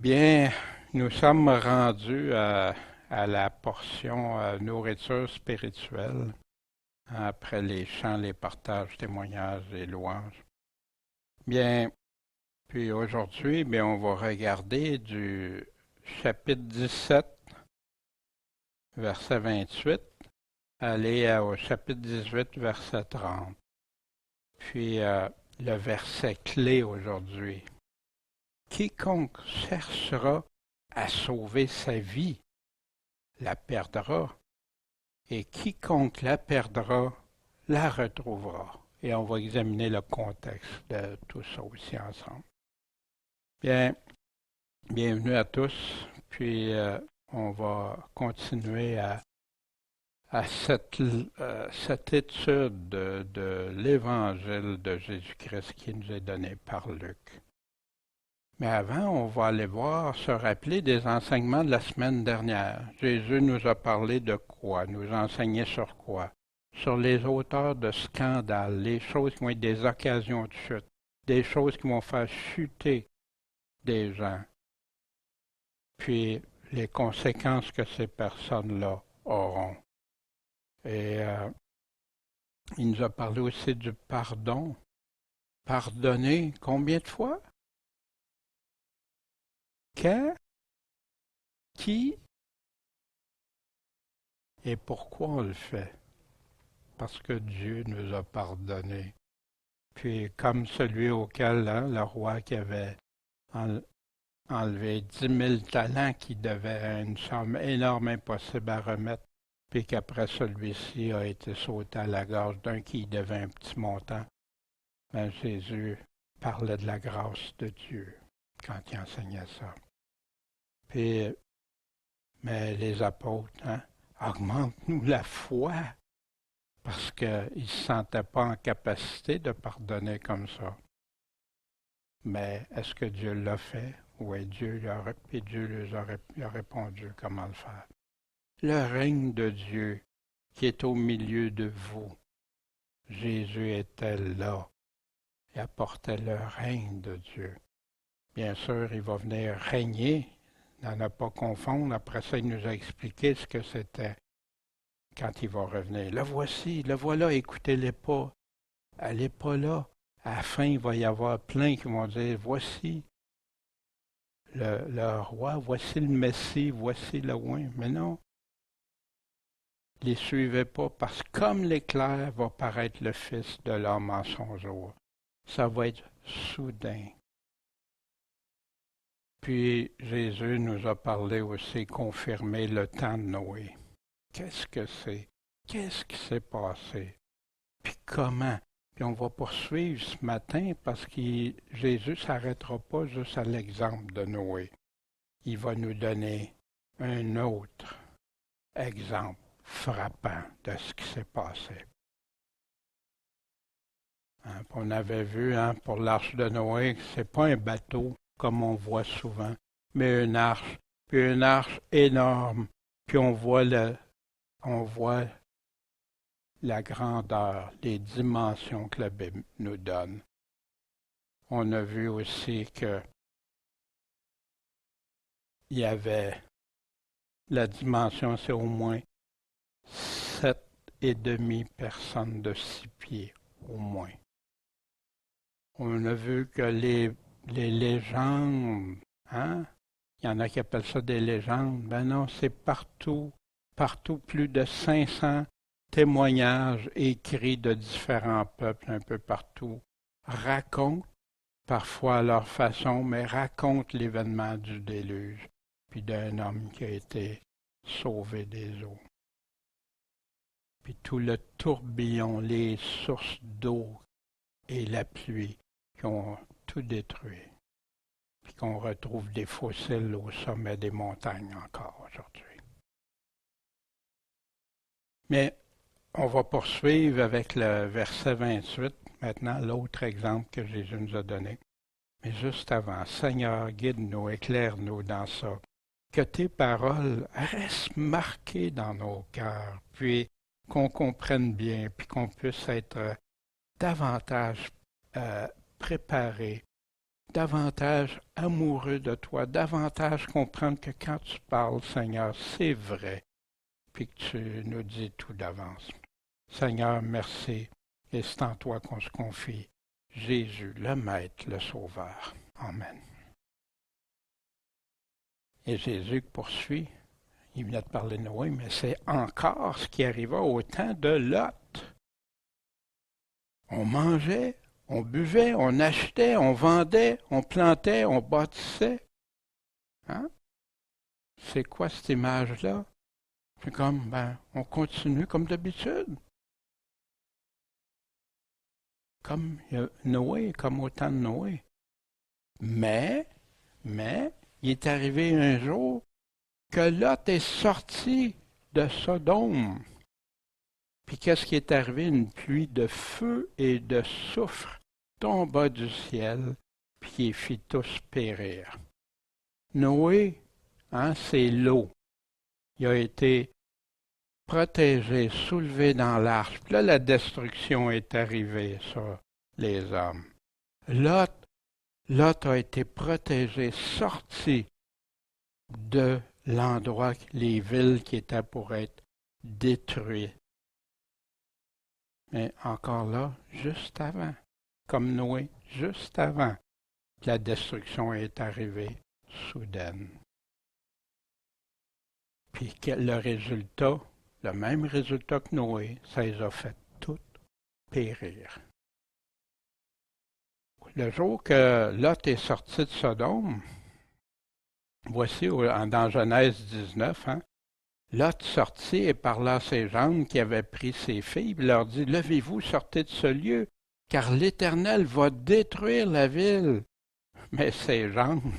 Bien, nous sommes rendus à la portion nourriture spirituelle, après les chants, les partages, témoignages et louanges. Bien, puis aujourd'hui, bien, on va regarder du chapitre 17, verset 28, aller au chapitre 18, verset 30. Puis le verset clé aujourd'hui. Quiconque cherchera à sauver sa vie la perdra, et quiconque la perdra la retrouvera. Et on va examiner le contexte de tout ça aussi ensemble. Bien, bienvenue à tous, puis on va continuer à cette étude de l'Évangile de Jésus-Christ qui nous est donné par Luc. Mais avant, on va aller voir, se rappeler des enseignements de la semaine dernière. Jésus nous a parlé de quoi? Nous a enseigné sur quoi? Sur les auteurs de scandales, les choses qui vont être des occasions de chute, des choses qui vont faire chuter des gens, puis les conséquences que ces personnes-là auront. Et il nous a parlé aussi du pardon. Pardonner combien de fois? Quand? Qui? Et pourquoi on le fait? Parce que Dieu nous a pardonné. Puis comme celui auquel le roi qui avait enlevé 10 000 talents, qui devait une somme énorme impossible à remettre, puis qu'après celui-ci a été sauté à la gorge d'un qui devait un petit montant, ben Jésus parlait de la grâce de Dieu quand il enseignait ça. Puis, mais les apôtres, augmente-nous la foi. Parce qu'ils ne se sentaient pas en capacité de pardonner comme ça. Mais est-ce que Dieu l'a fait? Oui, Dieu lui a répondu comment le faire. Le règne de Dieu qui est au milieu de vous. Jésus était là. Il apportait le règne de Dieu. Bien sûr, il va venir régner, n'en a pas confondre. Après ça, il nous a expliqué ce que c'était. Quand il va revenir. Le voici, le voilà, écoutez-les pas. Allez pas là. À la fin, il va y avoir plein qui vont dire, voici le roi, voici le Messie, voici le oint. Mais non, ne les suivez pas, parce que comme l'éclair va paraître le Fils de l'homme en son jour. Ça va être soudain. Puis Jésus nous a parlé aussi, confirmer le temps de Noé. Qu'est-ce que c'est? Qu'est-ce qui s'est passé? Puis comment? Puis on va poursuivre ce matin parce que Jésus ne s'arrêtera pas juste à l'exemple de Noé. Il va nous donner un autre exemple frappant de ce qui s'est passé. On avait vu pour l'arche de Noé que ce n'est pas un bateau comme on voit souvent, mais une arche, puis une arche énorme, puis on voit la grandeur, les dimensions que la Bible nous donne. On a vu aussi que il y avait la dimension, c'est au moins 7,5 personnes de 6 pieds, au moins. On a vu que les légendes, il y en a qui appellent ça des légendes, ben non, c'est partout, plus de 500 témoignages écrits de différents peuples un peu partout, racontent, parfois à leur façon, mais racontent l'événement du déluge, puis d'un homme qui a été sauvé des eaux. Puis tout le tourbillon, les sources d'eau et la pluie qui ont tout détruit, puis qu'on retrouve des fossiles au sommet des montagnes encore aujourd'hui. Mais on va poursuivre avec le verset 28, maintenant l'autre exemple que Jésus nous a donné. Mais juste avant, Seigneur, guide-nous, éclaire-nous dans ça. Que tes paroles restent marquées dans nos cœurs, puis qu'on comprenne bien, puis qu'on puisse être davantage préparés davantage amoureux de toi, davantage comprendre que quand tu parles, Seigneur, c'est vrai, puis que tu nous dis tout d'avance. Seigneur, merci, et c'est en toi qu'on se confie. Jésus, le Maître, le Sauveur. Amen. Et Jésus poursuit, il venait de parler de Noé, mais c'est encore ce qui arriva au temps de Lot. On mangeait, on buvait, on achetait, on vendait, on plantait, on bâtissait. Hein? C'est quoi cette image-là? C'est comme, on continue comme d'habitude. Comme Noé, comme au temps de Noé. Mais, il est arrivé un jour que Lot est sorti de Sodome. Puis qu'est-ce qui est arrivé? Une pluie de feu et de soufre tomba du ciel, puis il fit tous périr. Noé, c'est l'eau. Il a été protégé, soulevé dans l'arche. Puis là, la destruction est arrivée sur les hommes. Lot a été protégé, sorti de l'endroit, les villes qui étaient pour être détruites. Mais encore là, juste avant, comme Noé, juste avant, la destruction est arrivée soudaine. Puis le résultat, le même résultat que Noé, ça les a fait toutes périr. Le jour que Lot est sorti de Sodome, voici dans Genèse 19, Lot sortit et parla à ses gendres qui avaient pris ses filles, et leur dit, « Levez-vous, sortez de ce lieu, car l'Éternel va détruire la ville. » Mais ses gendres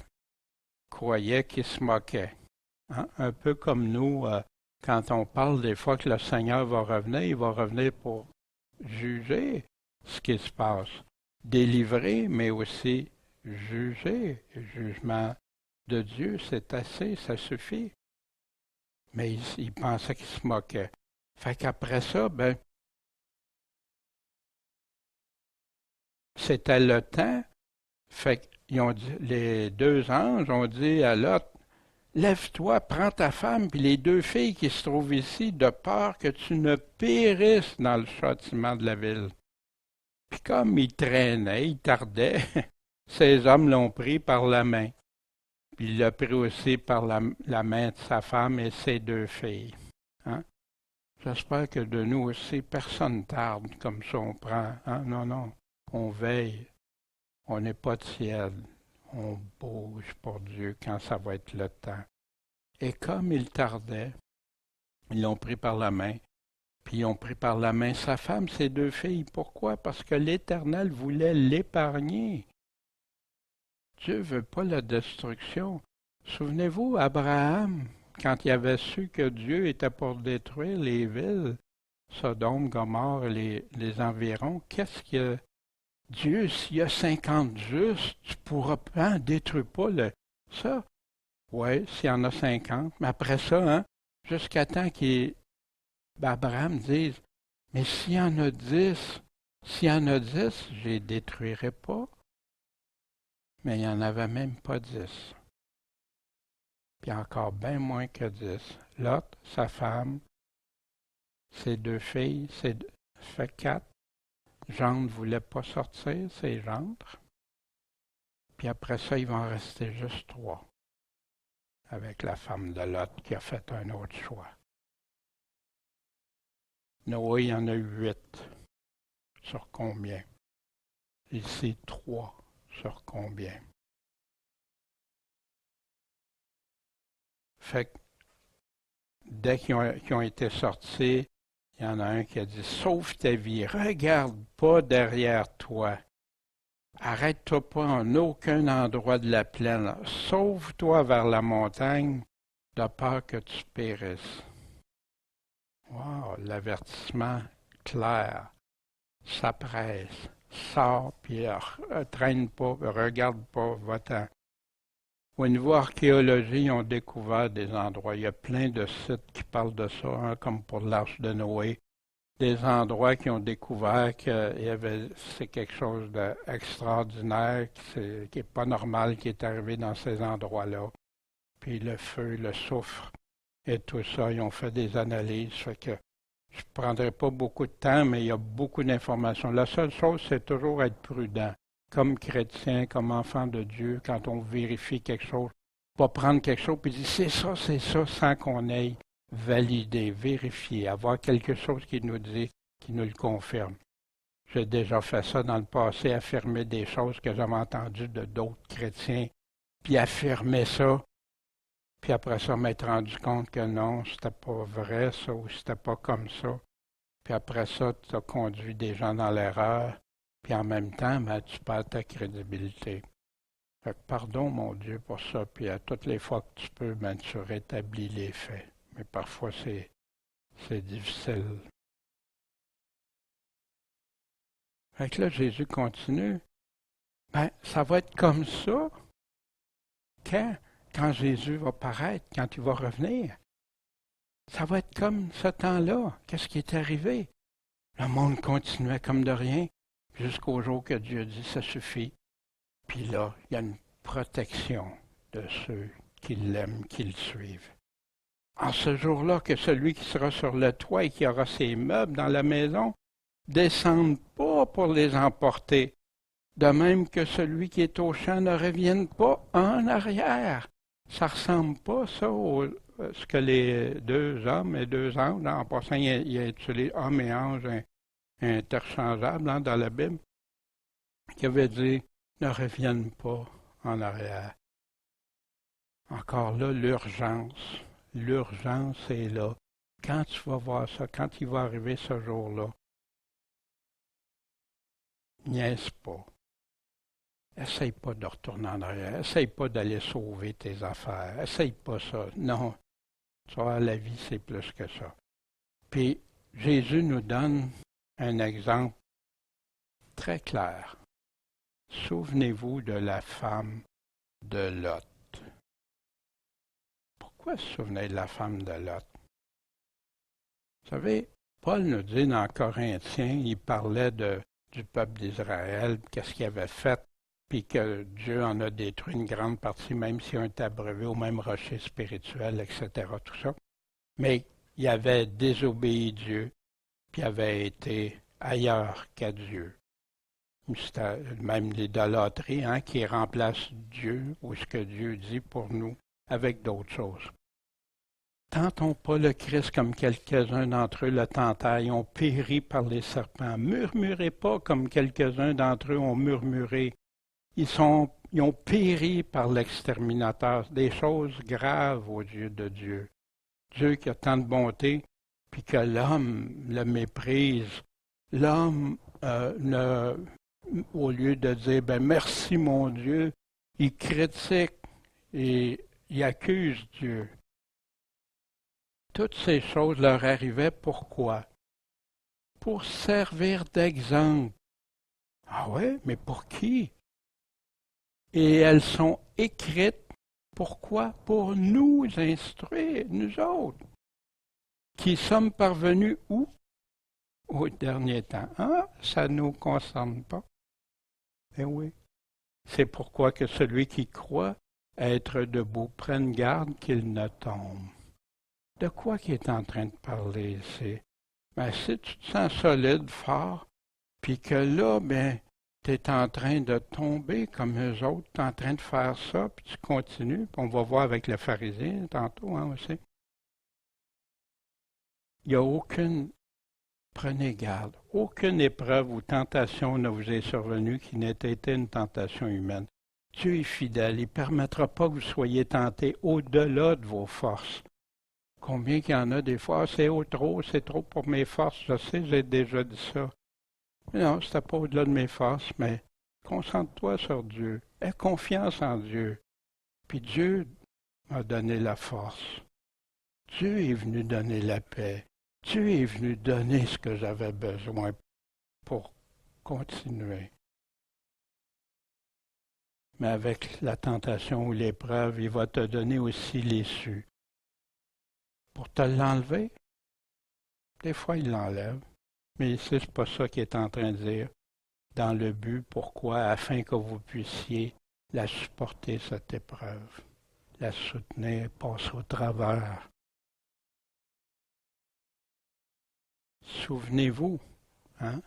croyaient qu'ils se moquaient. Un peu comme nous, quand on parle des fois que le Seigneur va revenir, il va revenir pour juger ce qui se passe. Délivrer, mais aussi juger. Le jugement de Dieu, c'est assez, ça suffit. Mais il pensait qu'il se moquait. Fait qu'après ça, c'était le temps. Fait qu'ils ont dit, les deux anges ont dit à Lot, lève-toi, prends ta femme puis les deux filles qui se trouvent ici, de peur que tu ne périsses dans le châtiment de la ville. Puis comme il traînait, il tardait, ces hommes l'ont pris par la main. Puis il l'a pris aussi par la main de sa femme et ses deux filles. J'espère que de nous aussi, personne ne tarde comme ça, on prend. Non, on veille. On n'est pas de ciel. On bouge pour Dieu quand ça va être le temps. Et comme il tardait, ils l'ont pris par la main, puis ils ont pris par la main sa femme, ses deux filles. Pourquoi? Parce que l'Éternel voulait l'épargner. Dieu ne veut pas la destruction. Souvenez-vous, Abraham, quand il avait su que Dieu était pour détruire les villes, Sodome, Gomorrhe et les environs, qu'est-ce que Dieu, s'il y a 50 justes, tu pourras pas, détruire pas ça. Oui, s'il y en a 50, mais après ça, jusqu'à temps qu'Abraham dise, mais s'il y en a 10, je les détruirai pas. Mais il n'y en avait même pas 10. Puis encore bien moins que 10. Lot, sa femme, ses deux filles, ça fait 4. Jean ne voulait pas sortir, ses gendres. Puis après ça, il va en rester juste 3. Avec la femme de Lot qui a fait un autre choix. Noé, il y en a 8. Sur combien? Ici, 3. Sur combien? Fait que dès qu'ils ont été sortis, il y en a un qui a dit, sauve ta vie, regarde pas derrière toi. Arrête-toi pas en aucun endroit de la plaine. Sauve-toi vers la montagne, de peur que tu périsses. Wow, l'avertissement clair. S'appresse, sors, puis traîne pas, regarde pas, va-t'en. Au niveau archéologie, ils ont découvert des endroits. Il y a plein de sites qui parlent de ça, comme pour l'Arche de Noé, des endroits qui ont découvert c'est quelque chose d'extraordinaire, qui est pas normal qui est arrivé dans ces endroits-là. Puis le feu, le soufre et tout ça, ils ont fait des analyses. Fait que je ne prendrai pas beaucoup de temps, mais il y a beaucoup d'informations. La seule chose, c'est toujours être prudent. Comme chrétien, comme enfant de Dieu, quand on vérifie quelque chose, pas prendre quelque chose et dire c'est ça, sans qu'on ait validé, vérifié, avoir quelque chose qui nous dit, qui nous le confirme. J'ai déjà fait ça dans le passé, affirmer des choses que j'avais entendues de d'autres chrétiens, puis affirmer ça, puis après ça m'être rendu compte que non, c'était pas vrai ça, ou c'était pas comme ça. Puis après ça, tu as conduit des gens dans l'erreur, puis en même temps, ben, tu perds ta crédibilité. Fait que pardon, mon Dieu, pour ça, puis à toutes les fois que tu peux, ben, tu rétablis les faits. Mais parfois, c'est difficile. Fait que là, Jésus continue. Ben, ça va être comme ça quand Jésus va paraître, quand il va revenir. Ça va être comme ce temps-là. Qu'est-ce qui est arrivé? Le monde continuait comme de rien, jusqu'au jour que Dieu dit ça suffit. Puis là, il y a une protection de ceux qui l'aiment, qui le suivent. En ce jour-là, que celui qui sera sur le toit et qui aura ses meubles dans la maison descende pas pour les emporter, de même que celui qui est au champ ne revienne pas en arrière. Ça ressemble pas, ça, à ce que les deux hommes et deux anges, en passant, il y a utilisé homme et ange interchangeables dans la Bible, qui avait dit ne reviennent pas en arrière. Encore là, l'urgence. L'urgence est là. Quand tu vas voir ça, quand il va arriver ce jour-là, niaise pas. Essaye pas de retourner en arrière. Essaye pas d'aller sauver tes affaires. Essaye pas ça. Non. Tu vois, la vie, c'est plus que ça. Puis, Jésus nous donne un exemple très clair. Souvenez-vous de la femme de Lot. Pourquoi se souvenez de la femme de Lot? Vous savez, Paul nous dit dans Corinthiens, il parlait du peuple d'Israël, qu'est-ce qu'il avait fait, puis que Dieu en a détruit une grande partie, même s'ils ont été abreuvés au même rocher spirituel, etc., tout ça. Mais il avait désobéi Dieu, puis avait été ailleurs qu'à Dieu. C'était même l'idolâtrie qui remplace Dieu, ou ce que Dieu dit pour nous, avec d'autres choses. Tentons pas le Christ comme quelques-uns d'entre eux le tentèrent et ont péri par les serpents. Murmurez pas comme quelques-uns d'entre eux ont murmuré. Ils ont péri par l'exterminateur. Des choses graves aux yeux de Dieu. Dieu qui a tant de bonté, puis que l'homme le méprise. L'homme, au lieu de dire ben merci mon Dieu, il critique et il accuse Dieu. Toutes ces choses leur arrivaient pourquoi? Pour servir d'exemple. Ah ouais, mais pour qui? Et elles sont écrites, pourquoi? Pour nous instruire, nous autres, qui sommes parvenus où? Au dernier temps. Ah, ça ne nous concerne pas. Eh oui. C'est pourquoi que celui qui croit être debout prenne garde qu'il ne tombe. De quoi qu'il est en train de parler ici? Ben, si tu te sens solide, fort, puis que là, ben, tu es en train de tomber comme eux autres, tu es en train de faire ça, puis tu continues, puis on va voir avec le pharisien tantôt aussi. Il n'y a prenez garde, aucune épreuve ou tentation ne vous est survenue qui n'ait été une tentation humaine. Dieu est fidèle, il ne permettra pas que vous soyez tentés au-delà de vos forces. Combien qu'il y en a des fois, c'est trop pour mes forces, je sais, j'ai déjà dit ça. Mais non, c'était pas au-delà de mes forces, mais concentre-toi sur Dieu, aie confiance en Dieu. Puis Dieu m'a donné la force. Dieu est venu donner la paix. Dieu est venu donner ce que j'avais besoin pour continuer. Mais avec la tentation ou l'épreuve, il va te donner aussi l'issue. Pour te l'enlever, des fois il l'enlève, Mais ici, c'est pas ça qu'il est en train de dire. Dans le but, pourquoi? Afin que vous puissiez la supporter, cette épreuve, la soutenir, passer au travers. Souvenez-vous, hein?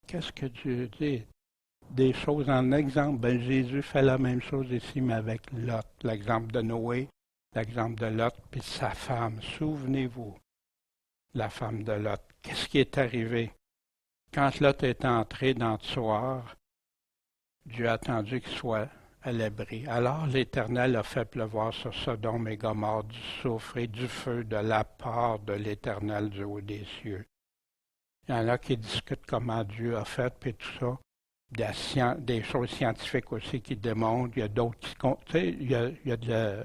Qu'est-ce que Dieu dit? Des choses en exemple. Ben, Jésus fait la même chose ici, mais avec Lot. L'exemple de Noé, l'exemple de Lot, puis sa femme. Souvenez-vous, la femme de Lot. Qu'est-ce qui est arrivé? Quand Lot est entré dans le soir, Dieu a attendu qu'il soit à l'abri. Alors l'Éternel a fait pleuvoir sur Sodome et Gomorrhe du soufre et du feu de la part de l'Éternel du haut des cieux. Il y en a qui discutent comment Dieu a fait, puis tout ça. Des choses scientifiques aussi qui démontrent. Il y a d'autres qui comptent. Tu sais, il y a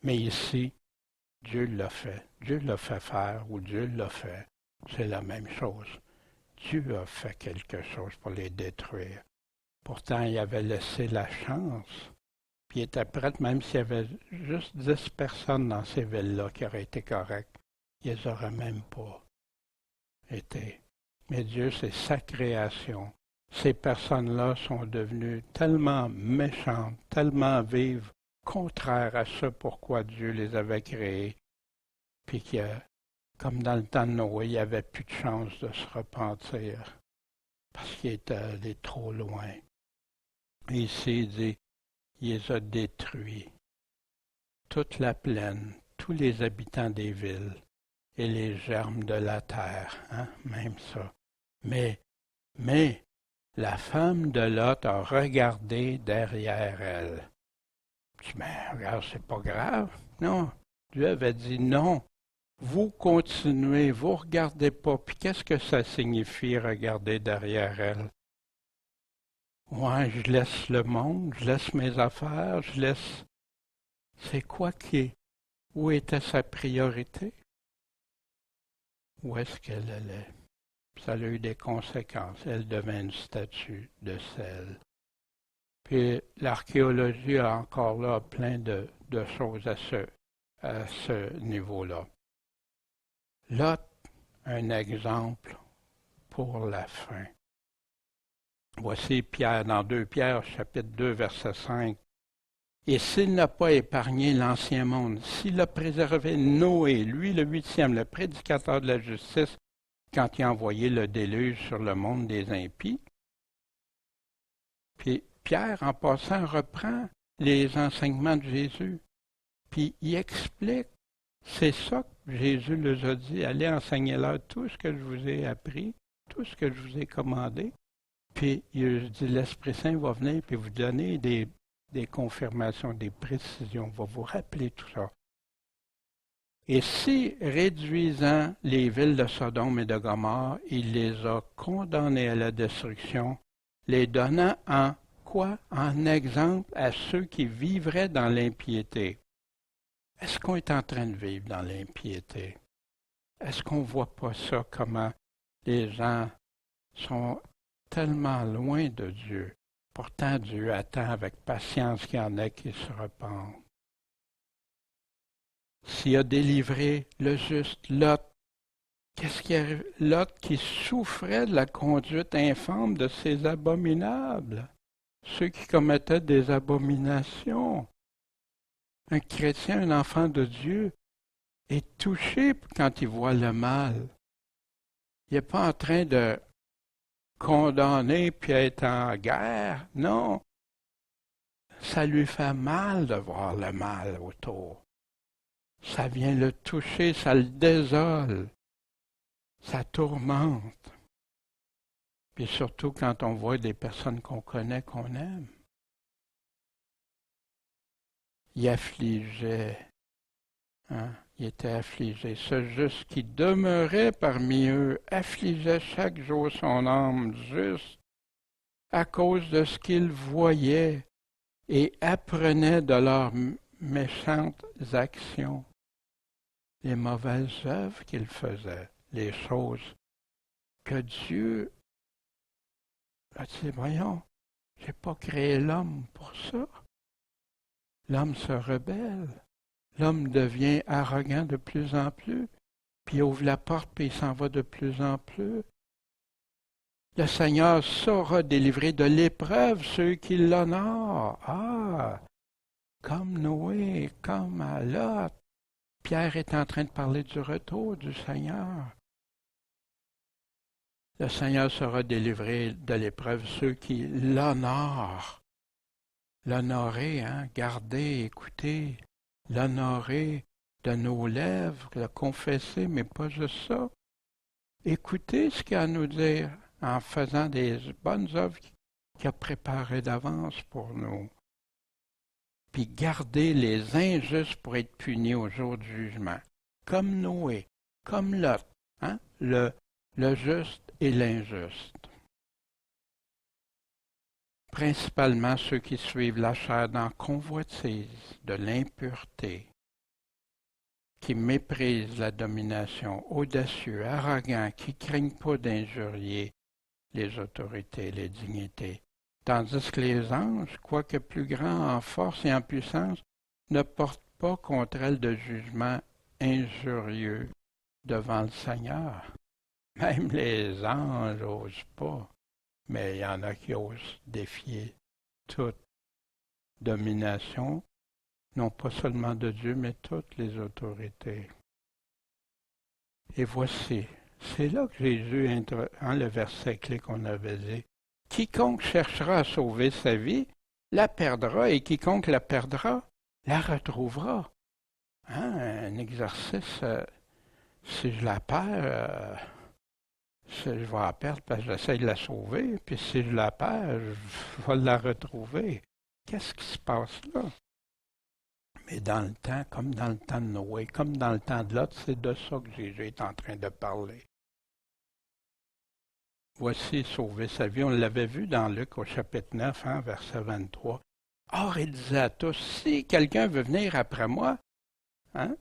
mais ici, Dieu l'a fait. Dieu l'a fait faire ou Dieu l'a fait. C'est la même chose. Dieu a fait quelque chose pour les détruire. Pourtant, il avait laissé la chance. Puis il était prêt, même s'il y avait juste 10 personnes dans ces villes-là qui auraient été correctes. Ils les auraient même pas été. Mais Dieu, c'est sa création. Ces personnes-là sont devenues tellement méchantes, tellement vives, contraires à ce pourquoi Dieu les avait créées, puis que, comme dans le temps de Noé, il n'y avait plus de chance de se repentir, parce qu'il était allé trop loin. Et ici, il dit, il les a détruits. Toute la plaine, tous les habitants des villes, et les germes de la terre, hein, même ça. Mais, la femme de Lot a regardé derrière elle. Je dis, mais regarde, c'est pas grave. Non, Dieu avait dit non. Vous continuez, vous regardez pas. Puis qu'est-ce que ça signifie, regarder derrière elle? Ouais, je laisse le monde, je laisse mes affaires, je laisse... C'est quoi qui est... Où était sa priorité? Où est-ce qu'elle allait? Ça a eu des conséquences. Elle devint une statue de sel. Puis l'archéologie a encore là plein de choses à ce niveau-là. Lot, un exemple pour la fin. Voici Pierre dans 2 Pierre, chapitre 2, verset 5. Et s'il n'a pas épargné l'ancien monde, s'il a préservé Noé, lui le 8e, le prédicateur de la justice, quand il a envoyé le déluge sur le monde des impies. Puis Pierre, en passant, reprend les enseignements de Jésus. Puis il explique, c'est ça que Jésus leur a dit, allez enseigner-leur tout ce que je vous ai appris, tout ce que je vous ai commandé. Puis il dit, l'Esprit Saint va venir puis vous donner des confirmations, des précisions, va vous rappeler tout ça. Et si, réduisant les villes de Sodome et de Gomorrhe, il les a condamnées à la destruction, les donnant en quoi? En exemple à ceux qui vivraient dans l'impiété. Est-ce qu'on est en train de vivre dans l'impiété? Est-ce qu'on ne voit pas ça, comment les gens sont tellement loin de Dieu? Pourtant, Dieu attend avec patience qu'il y en ait qui se repentent. S'il a délivré le juste Lot, qu'est-ce qui arrive? Lot qui souffrait de la conduite infâme de ces abominables, ceux qui commettaient des abominations. Un chrétien, un enfant de Dieu, est touché quand il voit le mal. Il n'est pas en train de condamner puis être en guerre, non. Ça lui fait mal de voir le mal autour. Ça vient le toucher, ça le désole, ça tourmente. Puis surtout quand on voit des personnes qu'on connaît, qu'on aime. Il affligeait, hein? Il était affligé. Ce juste qui demeurait parmi eux affligeait chaque jour son âme juste à cause de ce qu'il voyait et apprenait de leurs méchantes actions. Les mauvaises œuvres qu'il faisait, les choses que Dieu a dit, voyons, j'ai pas créé l'homme pour ça. L'homme se rebelle, l'homme devient arrogant de plus en plus, puis il ouvre la porte, puis il s'en va de plus en plus. Le Seigneur saura délivrer de l'épreuve ceux qui l'honorent. Ah, comme Noé, comme à Lot. Pierre est en train de parler du retour du Seigneur. Le Seigneur saura délivrer de l'épreuve ceux qui l'honorent. L'honorer, hein, garder, écouter, l'honorer de nos lèvres, le confesser, mais pas juste ça. Écouter ce qu'il a à nous dire en faisant des bonnes œuvres qu'il a préparées d'avance pour nous. Puis garder les injustes pour être punis au jour du jugement. Comme Noé, comme Lot, hein, le juste et l'injuste. Principalement ceux qui suivent la chair dans convoitise de l'impureté, qui méprisent la domination, audacieux, arrogants, qui craignent pas d'injurier les autorités, les dignités. Tandis que les anges, quoique plus grands en force et en puissance, ne portent pas contre elles de jugement injurieux devant le Seigneur. Même les anges n'osent pas, mais il y en a qui osent défier toute domination, non pas seulement de Dieu, mais toutes les autorités. Et voici, c'est là que Jésus, le verset clé qu'on avait dit, « Quiconque cherchera à sauver sa vie, la perdra, et quiconque la perdra, la retrouvera. » Un exercice, si je la perds, je vais la perdre parce que j'essaie de la sauver, puis si je la perds, je vais la retrouver. Qu'est-ce qui se passe là? Mais dans le temps, comme dans le temps de Noé, comme dans le temps de Lot, c'est de ça que Jésus est en train de parler. Voici sauver sa vie. On l'avait vu dans Luc au chapitre 9, hein, verset 23. Or, il disait à tous, si quelqu'un veut venir après moi, hein,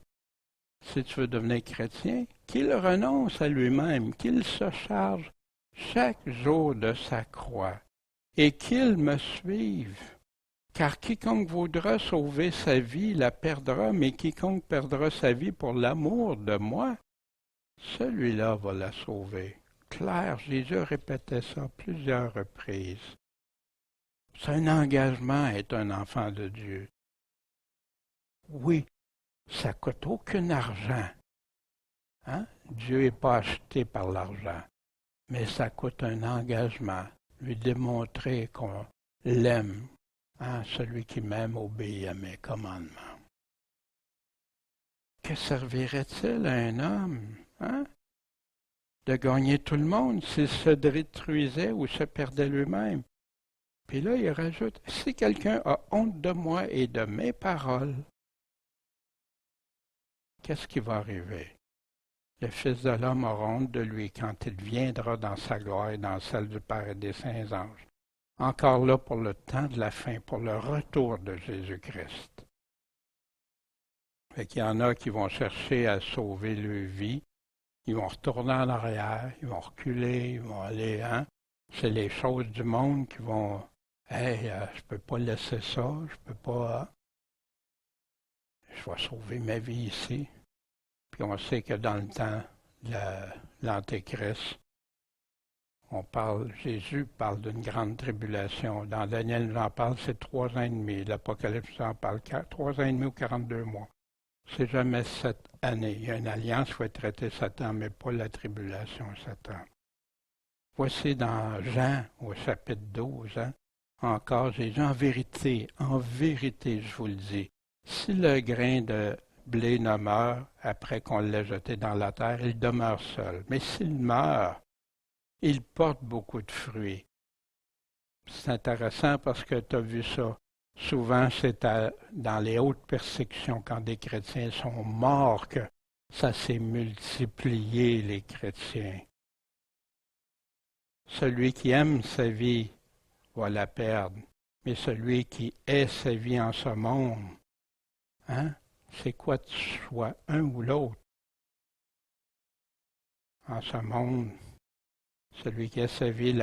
si tu veux devenir chrétien, qu'il renonce à lui-même, qu'il se charge chaque jour de sa croix, et qu'il me suive. Car quiconque voudra sauver sa vie la perdra, mais quiconque perdra sa vie pour l'amour de moi, celui-là va la sauver. Clair, Jésus répétait ça plusieurs reprises. C'est un engagement à être un enfant de Dieu. Oui, ça ne coûte aucun argent. Hein? Dieu n'est pas acheté par l'argent, mais ça coûte un engagement, lui démontrer qu'on l'aime. Hein? Celui qui m'aime obéit à mes commandements. Que servirait-il à un homme de gagner tout le monde s'il se détruisait ou se perdait lui-même? Puis là, il rajoute, si quelqu'un a honte de moi et de mes paroles, qu'est-ce qui va arriver? Le Fils de l'homme aura honte de lui quand il viendra dans sa gloire et dans celle du Père et des saints anges. Encore là pour le temps de la fin, pour le retour de Jésus-Christ. Fait qu'il y en a qui vont chercher à sauver leur vie, ils vont retourner en arrière, ils vont reculer, ils vont aller, c'est les choses du monde qui vont, je peux pas laisser ça, je peux pas, je vais sauver ma vie ici. Puis on sait que dans le temps de l'Antéchrist, Jésus parle d'une grande tribulation. Dans Daniel, nous en parle, c'est 3 ans et demi. L'Apocalypse en parle 3 ans et demi ou 42 mois. C'est jamais 7 années. Il y a une alliance, il faut traiter 7 ans, mais pas la tribulation 7 ans. Voici dans Jean, au chapitre 12, encore Jésus, en vérité, je vous le dis, si le grain de blé ne meurt après qu'on l'ait jeté dans la terre, il demeure seul. Mais s'il meurt, il porte beaucoup de fruits. C'est intéressant parce que tu as vu ça. Souvent, c'est dans les hautes persécutions, quand des chrétiens sont morts, que ça s'est multiplié, les chrétiens. Celui qui aime sa vie va la perdre, mais celui qui hait sa vie en ce monde, c'est quoi que tu sois, un ou l'autre? En ce monde, celui qui hait sa vie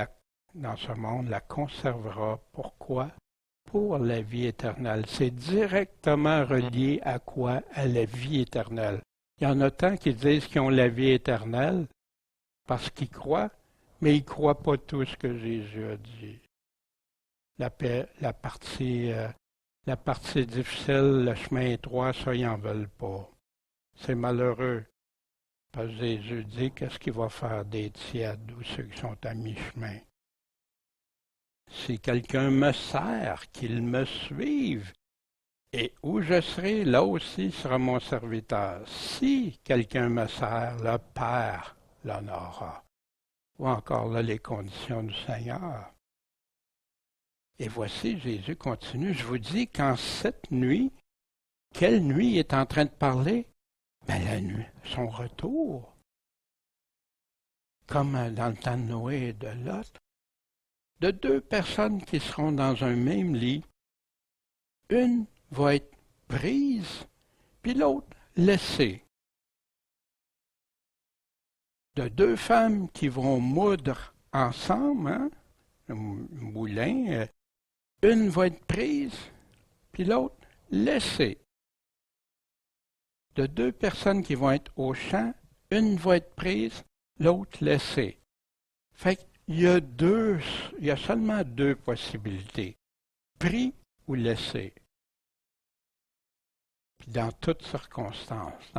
dans ce monde la conservera. Pourquoi? Pour la vie éternelle. C'est directement relié à quoi? À la vie éternelle. Il y en a tant qui disent qu'ils ont la vie éternelle parce qu'ils croient, mais ils ne croient pas tout ce que Jésus a dit. La partie difficile, le chemin étroit, ça, ils n'en veulent pas. C'est malheureux. Parce que Jésus dit, qu'est-ce qu'il va faire des tièdes ou ceux qui sont à mi-chemin? Si quelqu'un me sert, qu'il me suive, et où je serai, là aussi sera mon serviteur. Si quelqu'un me sert, le Père l'honorera. Ou encore là, les conditions du Seigneur. Et voici, Jésus continue, je vous dis qu'en cette nuit, quelle nuit est en train de parler? Ben, la nuit, son retour. Comme dans le temps de Noé et de Lot, de deux personnes qui seront dans un même lit, une va être prise, puis l'autre laissée. De deux femmes qui vont moudre ensemble, hein, un moulin, une va être prise, puis l'autre laissée. De deux personnes qui vont être au champ, une va être prise, l'autre laissée. Fait qu'il y a seulement deux possibilités, pris ou laissé. Puis dans toutes circonstances,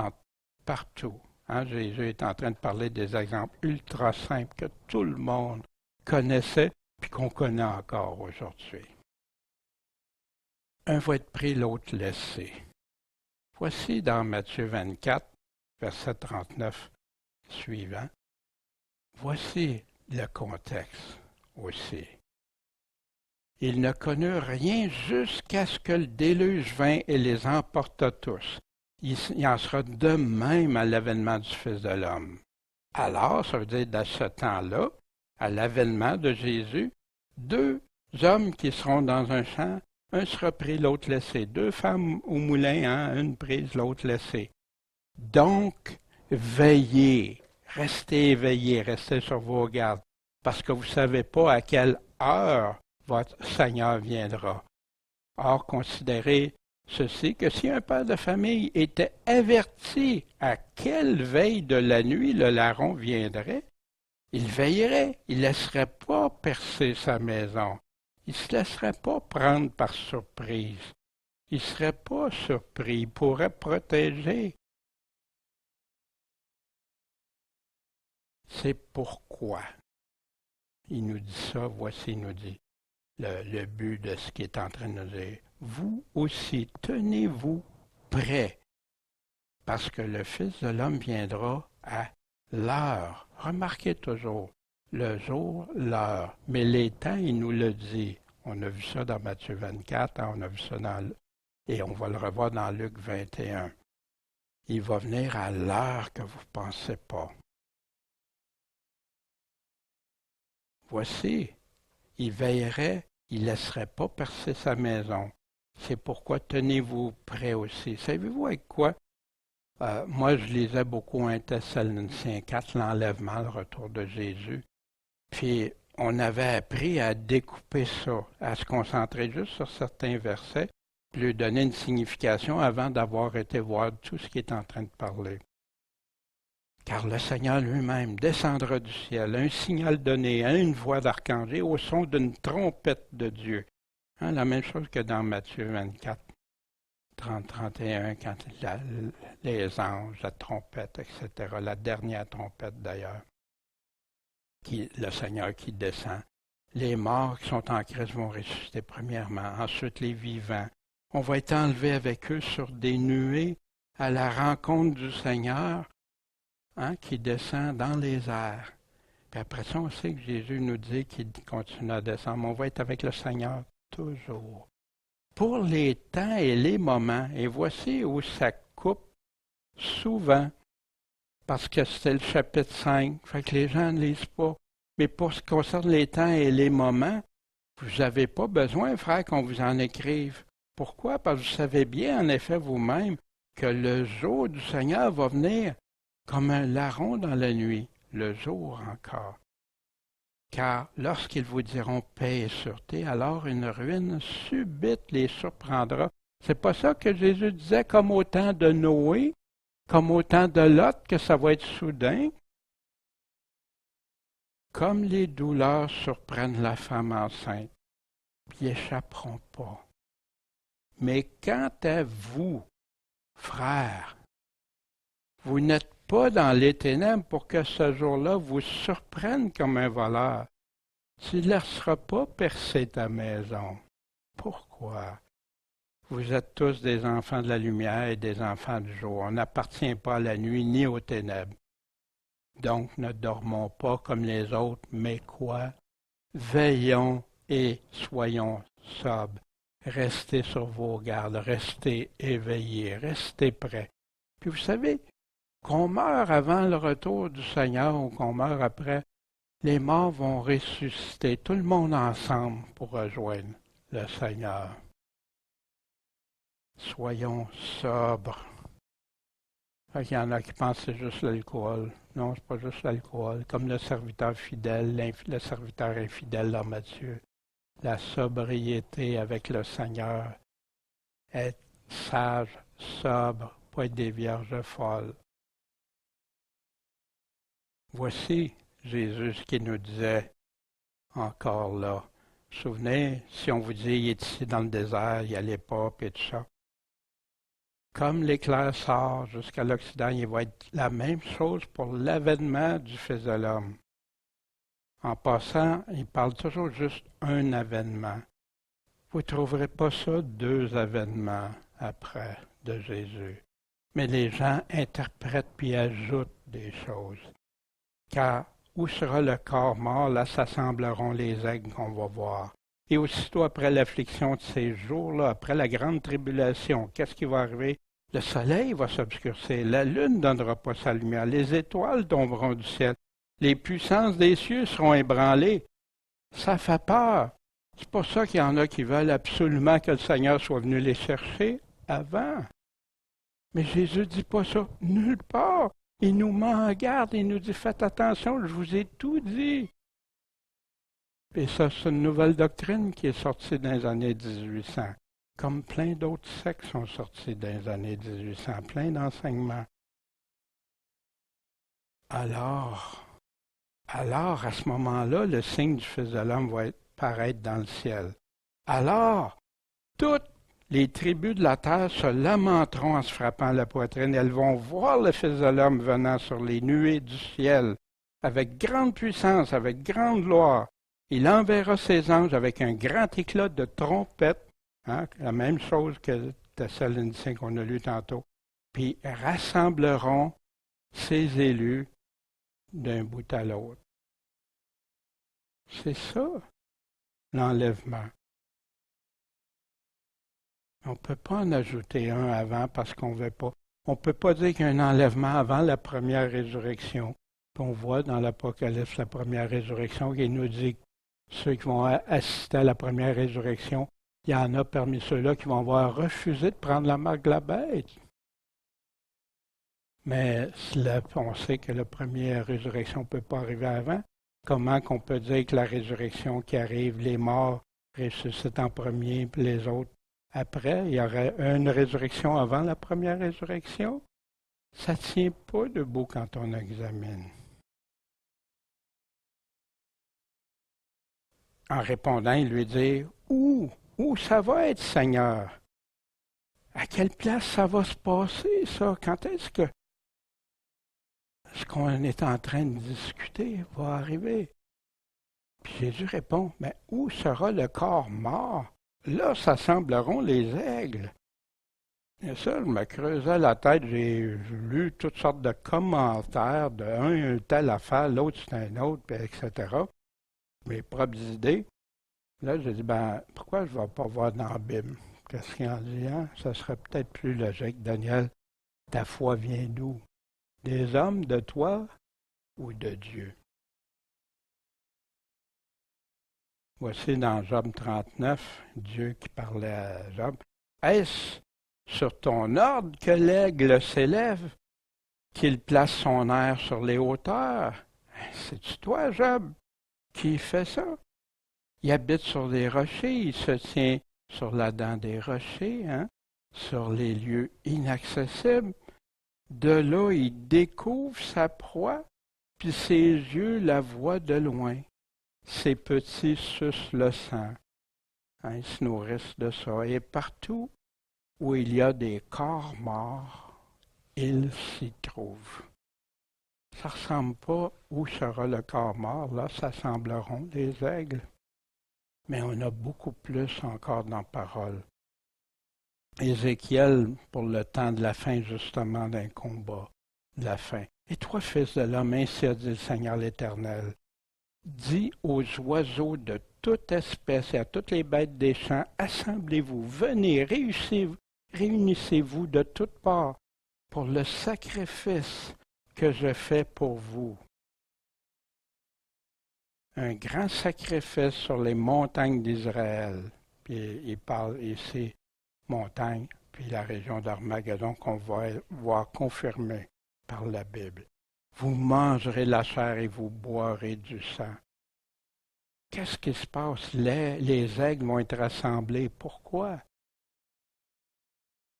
partout. Hein, Jésus est en train de parler des exemples ultra simples que tout le monde connaissait puis qu'on connaît encore aujourd'hui. Un va être pris, l'autre laissé. Voici dans Matthieu 24, verset 39 suivant. Voici le contexte aussi. Ils ne connurent rien jusqu'à ce que le déluge vint et les emporta tous. Il en sera de même à l'avènement du Fils de l'homme. Alors, ça veut dire dans ce temps-là, à l'avènement de Jésus, deux hommes qui seront dans un champ, un sera pris, l'autre laissé. Deux femmes au moulin, hein, une prise, l'autre laissée. Donc, veillez, restez éveillés, restez sur vos gardes, parce que vous ne savez pas à quelle heure votre Seigneur viendra. Or, considérez ceci, que si un père de famille était averti à quelle veille de la nuit le larron viendrait, il veillerait, il ne laisserait pas percer sa maison, il ne se laisserait pas prendre par surprise, il ne serait pas surpris, il pourrait protéger. C'est pourquoi il nous dit ça, voici, il nous dit le but de ce qu'il est en train de nous dire. Vous aussi, tenez-vous prêts, parce que le Fils de l'homme viendra à l'heure. Remarquez toujours, le jour, l'heure. Mais les temps, il nous le dit. On a vu ça dans Matthieu 24, hein, on a vu ça et on va le revoir dans Luc 21. Il va venir à l'heure que vous ne pensez pas. Voici, il veillerait, il ne laisserait pas percer sa maison. C'est pourquoi tenez-vous prêts aussi. Savez-vous avec quoi? Moi, je lisais beaucoup 1 Thessaloniciens 4, l'enlèvement, le retour de Jésus. Puis, on avait appris à découper ça, à se concentrer juste sur certains versets, puis lui donner une signification avant d'avoir été voir tout ce qui est en train de parler. Car le Seigneur lui-même descendra du ciel, un signal donné, à une voix d'archange, et au son d'une trompette de Dieu. Hein, la même chose que dans Matthieu 24, 30-31, quand les anges, la trompette, etc., la dernière trompette d'ailleurs, le Seigneur qui descend. Les morts qui sont en Christ vont ressusciter premièrement, ensuite les vivants. On va être enlevés avec eux sur des nuées à la rencontre du Seigneur, hein, qui descend dans les airs. Puis après ça, on sait que Jésus nous dit qu'il continue à descendre. On va être avec le Seigneur toujours. Pour les temps et les moments, et voici où ça coupe souvent, parce que c'était le chapitre 5, fait que les gens ne lisent pas. Mais pour ce qui concerne les temps et les moments, vous n'avez pas besoin, frère, qu'on vous en écrive. Pourquoi? Parce que vous savez bien, en effet, vous-même, que le jour du Seigneur va venir comme un larron dans la nuit, le jour encore. Car lorsqu'ils vous diront paix et sûreté, alors une ruine subite les surprendra. C'est pas ça que Jésus disait comme au temps de Noé, comme au temps de Lot, que ça va être soudain. comme les douleurs surprennent la femme enceinte, ils échapperont pas. Mais quant à vous, frères, vous n'êtes pas dans les ténèbres pour que ce jour-là vous surprenne comme un voleur. Tu ne laisseras pas percer ta maison. Pourquoi? Vous êtes tous des enfants de la lumière et des enfants du jour. On n'appartient pas à la nuit ni aux ténèbres. Donc ne dormons pas comme les autres, mais quoi? Veillons et soyons sobres. Restez sur vos gardes, restez éveillés, restez prêts. Puis vous savez, qu'on meure avant le retour du Seigneur ou qu'on meure après, les morts vont ressusciter, tout le monde ensemble pour rejoindre le Seigneur. Soyons sobres. Il y en a qui pensent que c'est juste l'alcool. Non, c'est pas juste l'alcool. Comme le serviteur fidèle, le serviteur infidèle dans Matthieu. La sobriété avec le Seigneur. Être sage, sobre, pas être des vierges folles. Voici Jésus qui nous disait encore là. Vous vous souvenez, si on vous dit il est ici dans le désert, il n'y allait pas, puis tout ça. Comme l'éclair sort jusqu'à l'Occident, il va être la même chose pour l'avènement du Fils de l'homme. En passant, il parle toujours juste un avènement. Vous ne trouverez pas ça deux avènements après de Jésus. Mais les gens interprètent puis ajoutent des choses. Car où sera le corps mort, là s'assembleront les aigles qu'on va voir. Et aussitôt après l'affliction de ces jours-là, après la grande tribulation, qu'est-ce qui va arriver? Le soleil va s'obscurcir, la lune ne donnera pas sa lumière, les étoiles tomberont du ciel, les puissances des cieux seront ébranlées. Ça fait peur. C'est pour ça qu'il y en a qui veulent absolument que le Seigneur soit venu les chercher avant. Mais Jésus ne dit pas ça nulle part. Il nous met en garde, il nous dit faites attention, je vous ai tout dit. Et ça, c'est une nouvelle doctrine qui est sortie dans les années 1800. Comme plein d'autres sectes sont sortis dans les années 1800, plein d'enseignements. Alors, à ce moment-là, le signe du Fils de l'homme va paraître dans le ciel. Alors, toutes les tribus de la terre se lamenteront en se frappant la poitrine. Elles vont voir le Fils de l'homme venant sur les nuées du ciel, avec grande puissance, avec grande gloire. Il enverra ses anges avec un grand éclat de trompette, la même chose que Thessaloniciens qu'on a lu tantôt, puis rassembleront ses élus d'un bout à l'autre. C'est ça, l'enlèvement. On ne peut pas en ajouter un avant parce qu'on ne veut pas. On ne peut pas dire qu'il y a un enlèvement avant la première résurrection. Puis on voit dans l'Apocalypse la première résurrection qui nous dit que ceux qui vont assister à la première résurrection, il y en a parmi ceux-là qui vont avoir refusé de prendre la marque de la bête. Mais là, on sait que la première résurrection ne peut pas arriver avant. Comment qu'on peut dire que la résurrection qui arrive, les morts ressuscitent en premier, puis les autres après? Il y aurait une résurrection avant la première résurrection? Ça ne tient pas debout quand on examine. En répondant, il lui dit « Où ça va être, Seigneur? À quelle place ça va se passer, ça? Quand est-ce que ce qu'on est en train de discuter va arriver? » Puis Jésus répond « Mais où sera le corps mort? Là s'assembleront les aigles. » Et ça, je me creusais la tête, j'ai lu toutes sortes de commentaires de un telle affaire, l'autre c'est un autre, puis etc. Mes propres idées. Là, j'ai dit, pourquoi je ne vais pas voir dans la Bible? Qu'est-ce qu'il en dit? Ça serait peut-être plus logique. Daniel, ta foi vient d'où? Des hommes, de toi ou de Dieu? Voici dans Job 39, Dieu qui parlait à Job. Est-ce sur ton ordre que l'aigle s'élève, qu'il place son air sur les hauteurs? C'est-tu toi, Job, qui fait ça? Il habite sur des rochers, il se tient sur la dent des rochers, sur les lieux inaccessibles. De là, il découvre sa proie, puis ses yeux la voient de loin. Ses petits sucent le sang. Hein, ils se nourrissent de ça. Et partout où il y a des corps morts, il s'y trouve. Ça ne ressemble pas où sera le corps mort. Là, ça sembleront des aigles. Mais on a beaucoup plus encore dans la parole. Ézéchiel, pour le temps de la fin, justement, d'un combat de la fin. Et toi, fils de l'homme, ainsi a dit le Seigneur l'Éternel, dis aux oiseaux de toute espèce et à toutes les bêtes des champs, assemblez-vous, venez, réunissez-vous de toutes parts pour le sacrifice que je fais pour vous. Un grand sacrifice sur les montagnes d'Israël. Puis il parle ici, montagnes, puis la région d'Armageddon qu'on va voir confirmée par la Bible. Vous mangerez la chair et vous boirez du sang. Qu'est-ce qui se passe? Les aigles vont être rassemblés. Pourquoi?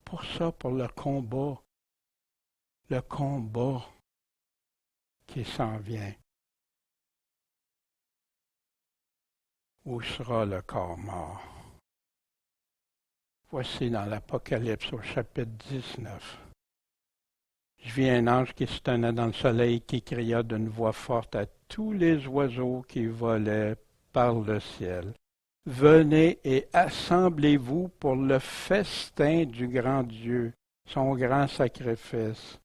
Pour ça, pour le combat. Le combat qui s'en vient. Où sera le corps mort? Voici dans l'Apocalypse au chapitre 19. Je vis un ange qui se tenait dans le soleil qui cria d'une voix forte à tous les oiseaux qui volaient par le ciel. Venez et assemblez-vous pour le festin du grand Dieu, son grand sacrifice.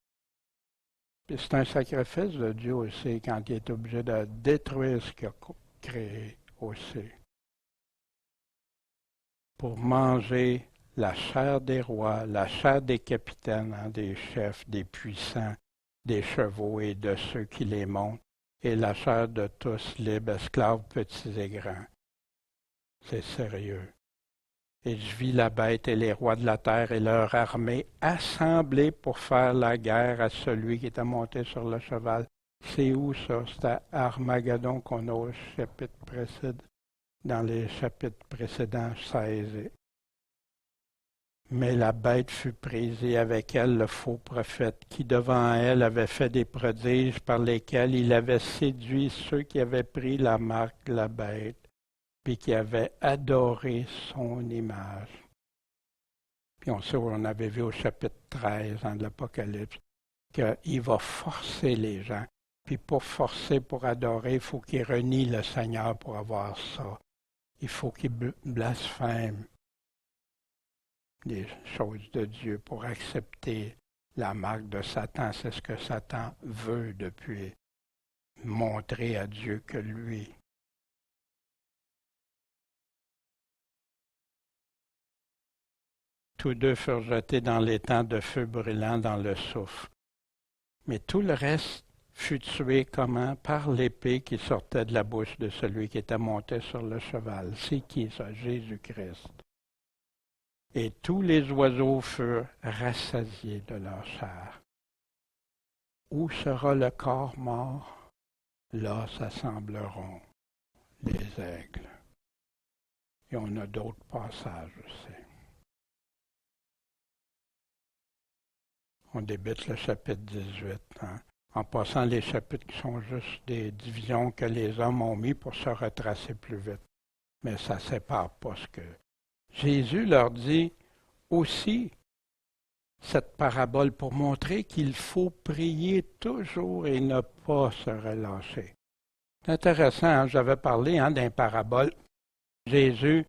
Puis c'est un sacrifice de Dieu aussi quand il est obligé de détruire ce qu'il a créé aussi. Pour manger la chair des rois, la chair des capitaines, hein, des chefs, des puissants, des chevaux et de ceux qui les montent, et la chair de tous, libres, esclaves, petits et grands. C'est sérieux. Et je vis la bête et les rois de la terre et leur armée assemblés pour faire la guerre à celui qui était monté sur le cheval. C'est où ça? C'est à Armageddon qu'on a au chapitre précédent, dans les chapitres précédents 16. Mais la bête fut prise et avec elle le faux prophète qui devant elle avait fait des prodiges par lesquels il avait séduit ceux qui avaient pris la marque de la bête puis qui avaient adoré son image. Puis on avait vu au chapitre 13 de l'Apocalypse qu'il va forcer les gens. Puis pour forcer, pour adorer, il faut qu'ils renient le Seigneur pour avoir ça. Il faut qu'ils blasphèment des choses de Dieu pour accepter la marque de Satan. C'est ce que Satan veut depuis, montrer à Dieu que lui. Tous deux furent jetés dans l'étang de feu brûlant dans le soufre. Mais tout le reste fut tué comment? Par l'épée qui sortait de la bouche de celui qui était monté sur le cheval. C'est qui ça? Jésus-Christ. Et tous les oiseaux furent rassasiés de leur chair. Où sera le corps mort? Là s'assembleront les aigles. Et on a d'autres passages aussi. On débute le chapitre 18, hein, en passant les chapitres qui sont juste des divisions que les hommes ont mis pour se retracer plus vite. Mais ça ne sépare pas ce que Jésus leur dit aussi cette parabole pour montrer qu'il faut prier toujours et ne pas se relâcher. C'est intéressant, hein, j'avais parlé d'une parabole. Jésus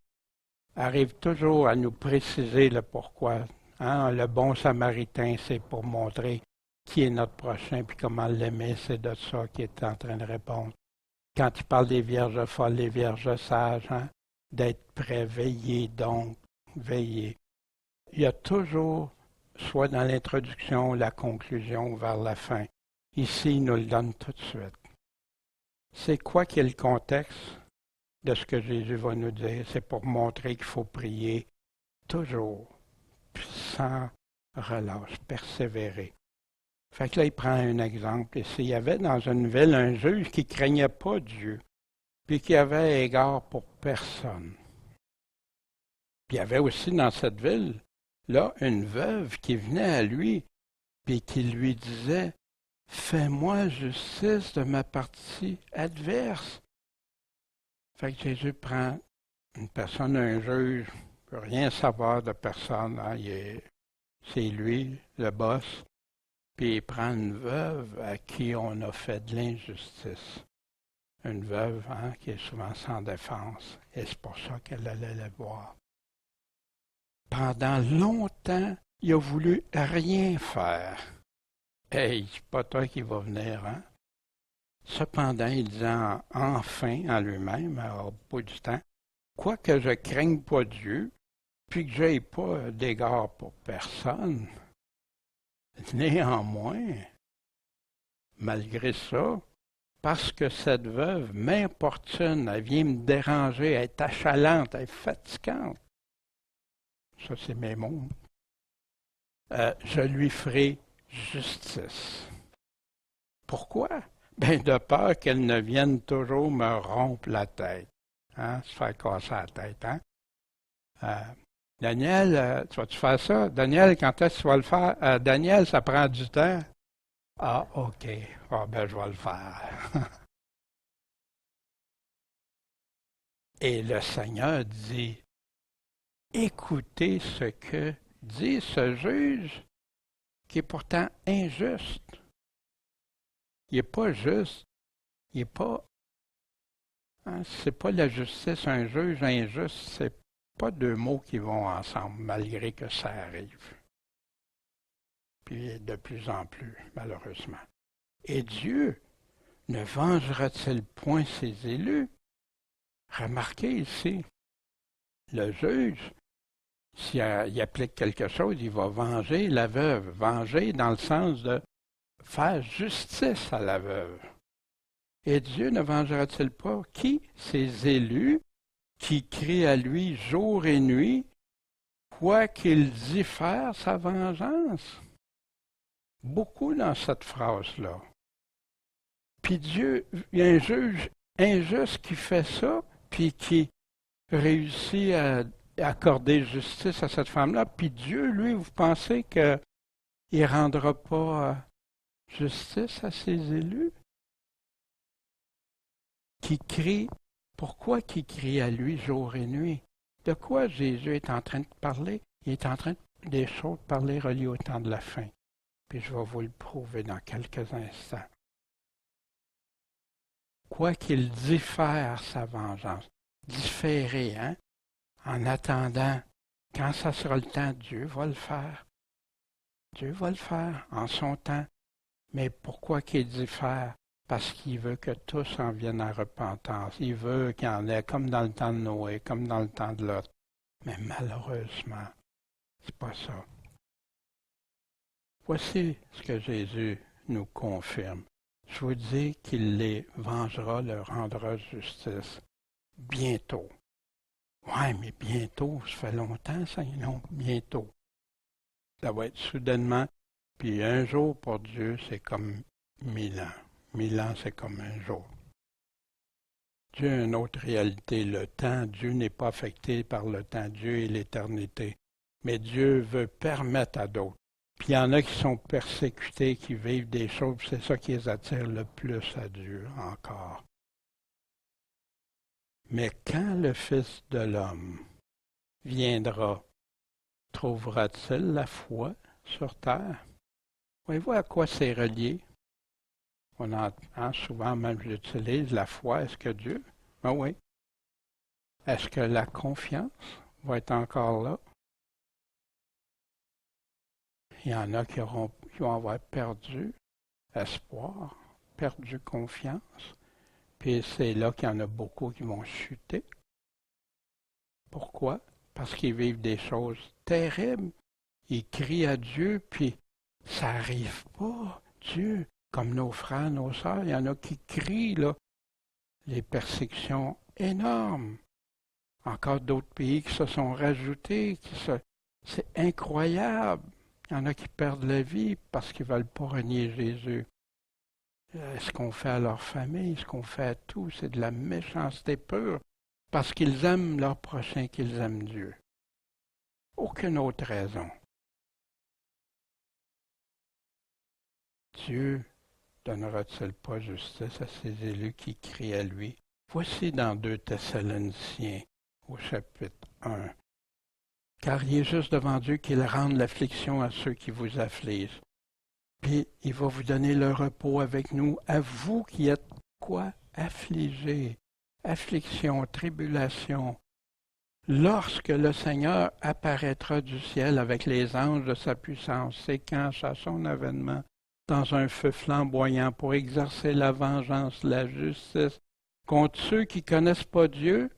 arrive toujours à nous préciser le pourquoi. Hein, le bon samaritain, c'est pour montrer qui est notre prochain puis comment l'aimer, c'est de ça qu'il est en train de répondre. Quand il parle des vierges folles, les vierges sages, hein, d'être prêt, veiller donc, veiller. Il y a toujours, soit dans l'introduction, la conclusion ou vers la fin. Ici, il nous le donne tout de suite. C'est quoi qui est le contexte de ce que Jésus va nous dire? C'est pour montrer qu'il faut prier toujours, sans relâche, persévérer. Fait que là, il prend un exemple. Et s'il y avait dans une ville un juge qui ne craignait pas Dieu, puis qui avait égard pour personne. Puis il y avait aussi dans cette ville, là, une veuve qui venait à lui, puis qui lui disait, fais-moi justice de ma partie adverse. Fait que Jésus prend une personne, un juge, ne peut rien savoir de personne, hein, c'est lui, le boss, puis il prend une veuve à qui on a fait de l'injustice. Une veuve hein, qui est souvent sans défense, et c'est pour ça qu'elle allait le voir. Pendant longtemps, il a voulu rien faire. Hey, c'est pas toi qui va venir, hein? Cependant, il disait enfin en lui-même, au bout du temps, quoique je craigne pas Dieu, puis que j'aie pas d'égard pour personne, néanmoins, malgré ça, parce que cette veuve m'importune, elle vient me déranger, elle est achalante, elle est fatigante. Ça, c'est mes mots. Je lui ferai justice. Pourquoi? Ben, de peur qu'elle ne vienne toujours me rompre la tête. Hein? Se faire casser la tête, hein? Daniel, tu vas-tu faire ça? Daniel, quand est-ce que tu vas le faire? Daniel, ça prend du temps. Ah, OK. Ah, ben, je vais le faire. Et le Seigneur dit, écoutez ce que dit ce juge qui est pourtant injuste. Il n'est pas juste. Il n'est pas. Hein, c'est pas la justice, un juge injuste, c'est pas deux mots qui vont ensemble, malgré que ça arrive. Puis de plus en plus, malheureusement. Et Dieu ne vengera-t-il point ses élus? Remarquez ici, le juge, s'il applique quelque chose, il va venger la veuve. Venger dans le sens de faire justice à la veuve. Et Dieu ne vengera-t-il pas qui? Ses élus, qui crient à lui jour et nuit, quoi qu'il dit faire sa vengeance. Beaucoup dans cette phrase-là. Puis Dieu, il y a un juge injuste qui fait ça, puis qui réussit à accorder justice à cette femme-là. Puis Dieu, lui, vous pensez qu'il ne rendra pas justice à ses élus? Qui crient, pourquoi qui crie à lui jour et nuit? De quoi Jésus est en train de parler? Il est en train des choses de parler reliées au temps de la fin. Puis je vais vous le prouver dans quelques instants. Quoi qu'il diffère sa vengeance, différer, hein? En attendant, quand ça sera le temps, Dieu va le faire. Dieu va le faire en son temps. Mais pourquoi qu'il diffère? Parce qu'il veut que tous en viennent à repentance. Il veut qu'il y en ait comme dans le temps de Noé, comme dans le temps de Lot. Mais malheureusement, c'est pas ça. Voici ce que Jésus nous confirme. Je vous dis qu'il les vengera, leur rendra justice bientôt. Ouais, mais bientôt, ça fait longtemps ça, non, bientôt. Ça va être soudainement. Puis un jour pour Dieu, c'est comme 1000 ans. 1000 ans, c'est comme un jour. Dieu a une autre réalité. Le temps, Dieu n'est pas affecté par le temps. Dieu est l'éternité. Mais Dieu veut permettre à d'autres. Puis il y en a qui sont persécutés, qui vivent des choses, c'est ça qui les attire le plus à Dieu encore. Mais quand le Fils de l'homme viendra, trouvera-t-il la foi sur terre? Voyez-vous à quoi c'est relié? On entend souvent, même j'utilise la foi. Est-ce que Dieu? Ben oui. Est-ce que la confiance va être encore là? Il y en a qui vont avoir perdu espoir, perdu confiance. Puis c'est là qu'il y en a beaucoup qui vont chuter. Pourquoi? Parce qu'ils vivent des choses terribles. Ils crient à Dieu, puis ça n'arrive pas. Dieu, comme nos frères, nos sœurs, il y en a qui crient, là, les persécutions énormes. Encore d'autres pays qui se sont rajoutés, c'est incroyable. Il y en a qui perdent la vie parce qu'ils ne veulent pas renier Jésus. Ce qu'on fait à leur famille, ce qu'on fait à tout, c'est de la méchanceté pure parce qu'ils aiment leur prochain, qu'ils aiment Dieu. Aucune autre raison. Dieu donnera-t-il pas justice à ses élus qui crient à lui? Voici dans 2 Thessaloniciens, au chapitre 1. Car il est juste devant Dieu qu'il rende l'affliction à ceux qui vous affligent. Puis il va vous donner le repos avec nous, à vous qui êtes quoi? Affligés. Affliction, tribulation. Lorsque le Seigneur apparaîtra du ciel avec les anges de sa puissance, séquence à son avènement, dans un feu flamboyant pour exercer la vengeance, la justice contre ceux qui ne connaissent pas Dieu,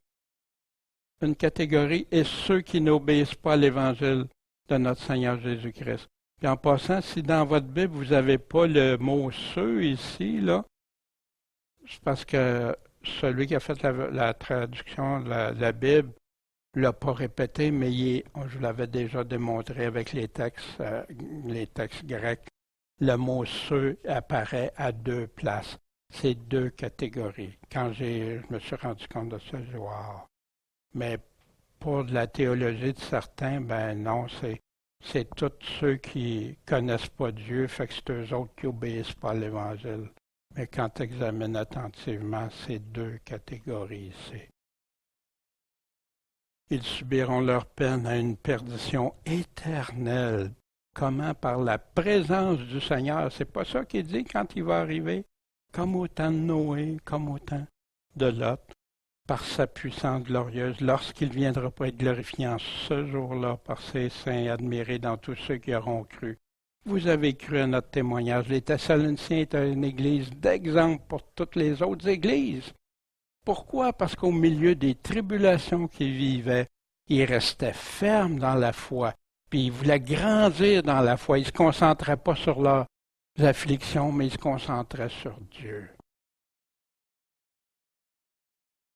une catégorie, et ceux qui n'obéissent pas à l'Évangile de notre Seigneur Jésus-Christ. Puis en passant, si dans votre Bible, vous n'avez pas le mot « ceux » ici, là, c'est parce que celui qui a fait la traduction de la Bible ne l'a pas répété, mais je vous l'avais déjà démontré avec les textes grecs. Le mot « ceux » apparaît à 2 places. C'est 2 catégories. Quand je me suis rendu compte de ça, j'ai dit « wow ». Mais pour de la théologie de certains, ben non, c'est tous ceux qui connaissent pas Dieu, fait que c'est eux autres qui obéissent pas à l'Évangile. Mais quand tu examines attentivement, c'est 2 catégories ici. Ils subiront leur peine à une perdition éternelle. Comment? Par la présence du Seigneur. C'est pas ça qu'il dit quand il va arriver? Comme au temps de Noé, comme au temps de Lot, par sa puissance glorieuse, lorsqu'il viendra pour être glorifié en ce jour-là par ses saints admirés dans tous ceux qui auront cru. Vous avez cru à notre témoignage. Les Thessaloniciens étaient une église d'exemple pour toutes les autres églises. Pourquoi? Parce qu'au milieu des tribulations qu'ils vivaient, ils restaient fermes dans la foi, puis ils voulaient grandir dans la foi. Ils ne se concentraient pas sur leurs afflictions, mais ils se concentraient sur Dieu.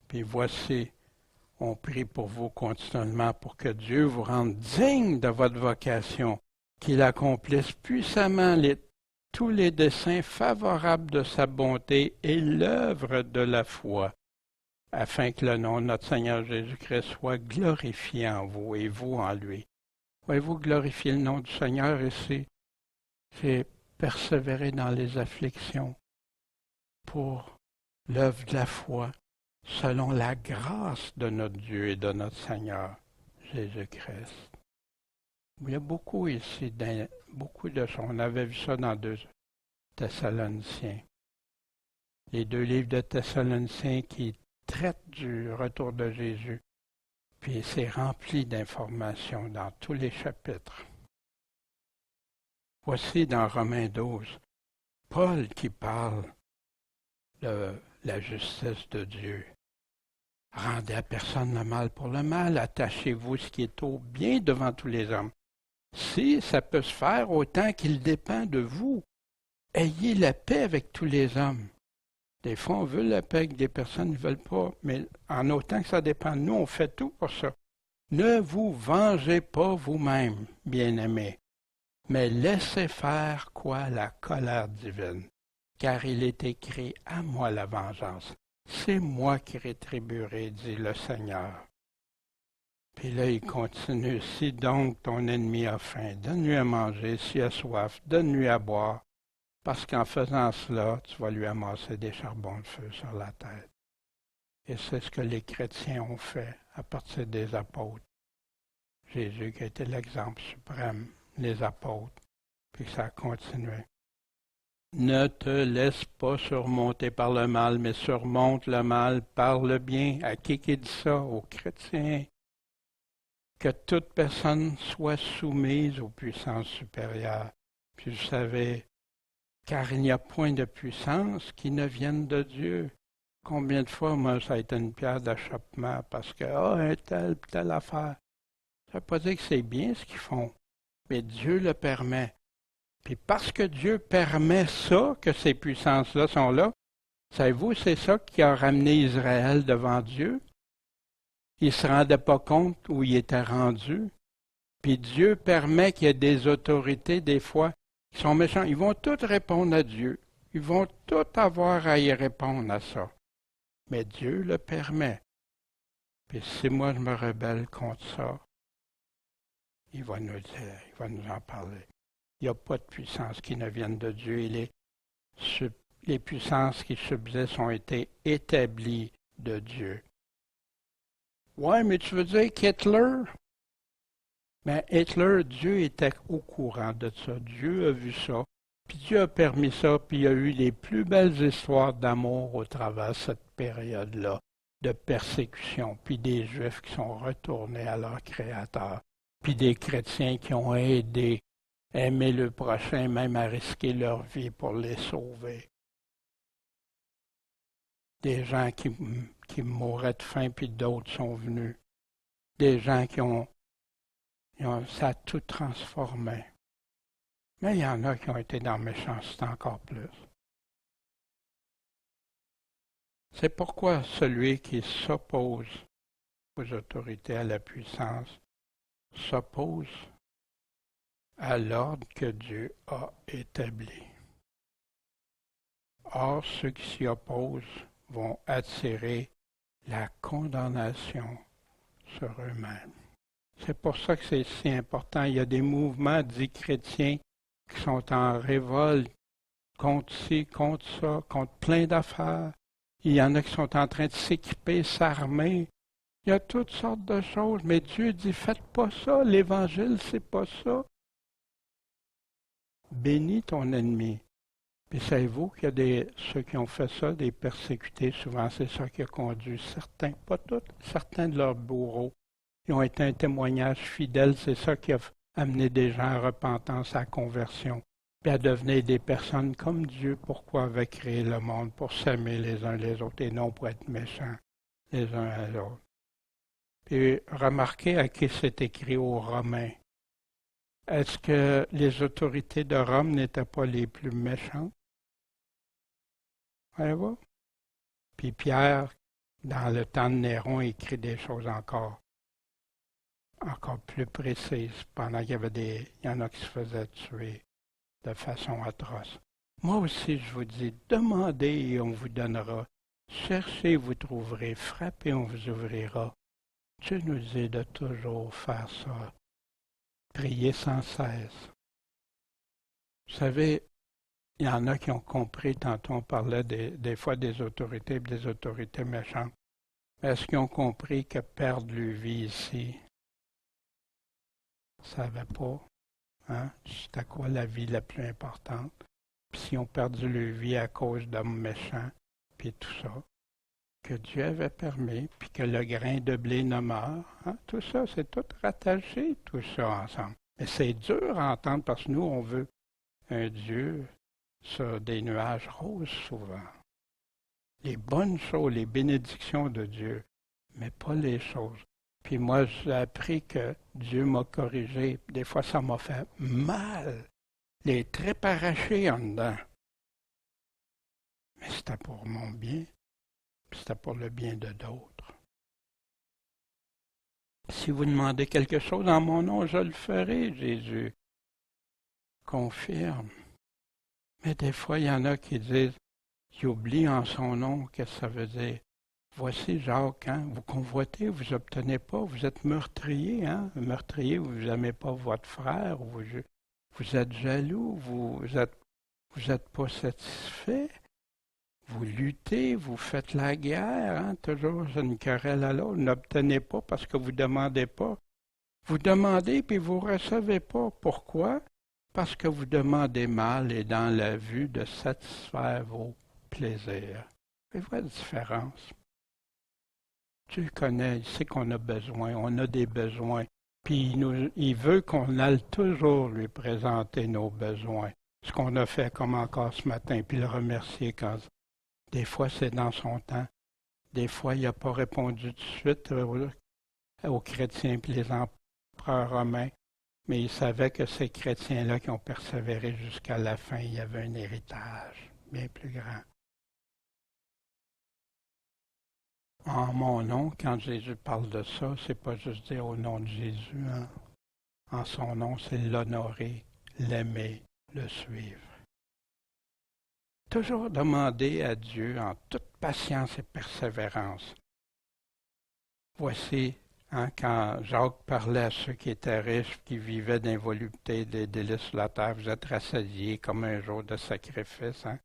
Puis voici, on prie pour vous continuellement pour que Dieu vous rende digne de votre vocation, qu'il accomplisse puissamment tous les desseins favorables de sa bonté et l'œuvre de la foi, afin que le nom de notre Seigneur Jésus-Christ soit glorifié en vous et vous en lui. Voyez-vous, glorifier le nom du Seigneur ici, c'est persévérer dans les afflictions pour l'œuvre de la foi, selon la grâce de notre Dieu et de notre Seigneur Jésus-Christ. Il y a beaucoup ici, beaucoup de ça. On avait vu ça dans 2 Thessaloniciens. Les 2 livres de Thessaloniciens qui traitent du retour de Jésus. Puis c'est rempli d'informations dans tous les chapitres. Voici dans Romains 12, Paul qui parle de la justice de Dieu. Rendez à personne le mal pour le mal, attachez-vous ce qui est au bien devant tous les hommes. Si ça peut se faire autant qu'il dépend de vous, ayez la paix avec tous les hommes. Des fois, on veut la paix avec des personnes qui ne veulent pas, mais en autant que ça dépend de nous, on fait tout pour ça. Ne vous vengez pas vous-même, bien-aimés, mais laissez faire quoi la colère divine, car il est écrit « À moi la vengeance ». C'est moi qui rétribuerai, dit le Seigneur. Puis là, il continue. Si donc ton ennemi a faim, donne-lui à manger. S'il a soif, donne-lui à boire. Parce qu'en faisant cela, tu vas lui amasser des charbons de feu sur la tête. Et c'est ce que les chrétiens ont fait à partir des apôtres. Jésus qui a été l'exemple suprême, les apôtres. Puis ça a continué. Ne te laisse pas surmonter par le mal, mais surmonte le mal par le bien. À qui dit ça? Aux chrétiens. Que toute personne soit soumise aux puissances supérieures. Puis vous savez, car il n'y a point de puissance qui ne vienne de Dieu. Combien de fois, moi, ça a été une pierre d'achoppement parce que, telle affaire. Ça ne veut pas dire que c'est bien ce qu'ils font, mais Dieu le permet. Puis parce que Dieu permet ça, que ces puissances-là sont là, savez-vous, c'est ça qui a ramené Israël devant Dieu. Il ne se rendait pas compte où il était rendu. Puis Dieu permet qu'il y ait des autorités, des fois, qui sont méchants. Ils vont tous répondre à Dieu. Ils vont tous avoir à y répondre à ça. Mais Dieu le permet. Puis si moi je me rebelle contre ça, il va nous dire, il va nous en parler. Il n'y a pas de puissance qui ne vienne de Dieu. les puissances qui subsistent ont été établies de Dieu. Ouais, mais tu veux dire qu'Hitler? Mais Hitler, Dieu était au courant de ça. Dieu a vu ça. Puis Dieu a permis ça, puis il y a eu les plus belles histoires d'amour au travers de cette période-là, de persécution, puis des Juifs qui sont retournés à leur Créateur, puis des chrétiens qui ont aidé, aimé le prochain, même à risquer leur vie pour les sauver. Des gens qui mouraient de faim, puis d'autres sont venus. Des gens ça a tout transformé. Mais il y en a qui ont été dans la méchanceté encore plus. C'est pourquoi celui qui s'oppose aux autorités, à la puissance, s'oppose à l'ordre que Dieu a établi. Or, ceux qui s'y opposent vont attirer la condamnation sur eux-mêmes. C'est pour ça que c'est si important. Il y a des mouvements dits chrétiens qui sont en révolte contre ci, contre ça, contre plein d'affaires. Il y en a qui sont en train de s'équiper, s'armer. Il y a toutes sortes de choses, mais Dieu dit, faites pas ça, l'Évangile, c'est pas ça. Bénis ton ennemi. Puis savez-vous qu'il y a ceux qui ont fait ça, des persécutés, souvent c'est ça qui a conduit certains, pas tous, certains de leurs bourreaux. Ils ont été un témoignage fidèle, c'est ça qui a amené des gens à repentance, à conversion, puis à devenir des personnes comme Dieu. Pourquoi avait créé le monde? Pour s'aimer les uns les autres et non pour être méchants les uns à l'autre. Puis remarquez à qui c'est écrit aux Romains. Est-ce que les autorités de Rome n'étaient pas les plus méchantes? Voyez-vous? Puis Pierre, dans le temps de Néron, écrit des choses encore plus précises, pendant qu'il y en a qui se faisaient tuer de façon atroce. Moi aussi, je vous dis, demandez et on vous donnera. Cherchez, vous trouverez. Frappez, on vous ouvrira. Dieu nous dit de toujours faire ça. Prier sans cesse. Vous savez, il y en a qui ont compris, tantôt on parlait des fois des autorités et des autorités méchantes. Est-ce qu'ils ont compris que perdre leur vie ici, ça ne va pas? Hein? C'est à quoi la vie la plus importante? Puis si on perdu leur vie à cause d'hommes méchants, puis tout ça, que Dieu avait permis, puis que le grain de blé ne meurt, hein? Tout ça, c'est tout rattaché, tout ça ensemble. Mais c'est dur à entendre parce que nous, on veut un Dieu sur des nuages roses souvent. Les bonnes choses, les bénédictions de Dieu, mais pas les choses. Puis moi, j'ai appris que Dieu m'a corrigé. Des fois, ça m'a fait mal. Les tripes arrachées en dedans. Mais c'était pour mon bien. C'était pour le bien de d'autres. Si vous demandez quelque chose en mon nom, je le ferai, Jésus confirme. Mais des fois, il y en a qui disent, qui oublient en son nom, qu'est-ce que ça veut dire? Voici Jacques, hein? Vous convoitez, vous obtenez pas, vous êtes meurtrier, hein? Meurtrier, vous n'aimez pas votre frère, vous êtes jaloux, vous êtes pas satisfait, vous luttez, vous faites la guerre, hein? Toujours une querelle à l'autre, n'obtenez pas parce que vous demandez pas. Vous demandez puis vous recevez pas. Pourquoi? Parce que vous demandez mal et dans la vue de satisfaire vos plaisirs. Faites-vous la différence? Dieu connaît, il sait qu'on a besoin, on a des besoins. Puis il veut qu'on aille toujours lui présenter nos besoins. Ce qu'on a fait comme encore ce matin, puis le remercier quand des fois c'est dans son temps. Des fois, il n'a pas répondu tout de suite aux chrétiens puis les empereurs romains. Mais il savait que ces chrétiens-là qui ont persévéré jusqu'à la fin, il y avait un héritage bien plus grand. En mon nom, quand Jésus parle de ça, c'est pas juste dire au nom de Jésus. Hein? En son nom, c'est l'honorer, l'aimer, le suivre. Toujours demander à Dieu en toute patience et persévérance. Voici, hein, quand Jacques parlait à ceux qui étaient riches, qui vivaient d'involupté, des délices sur la terre, vous êtes rassasiés comme un jour de sacrifice. Hein?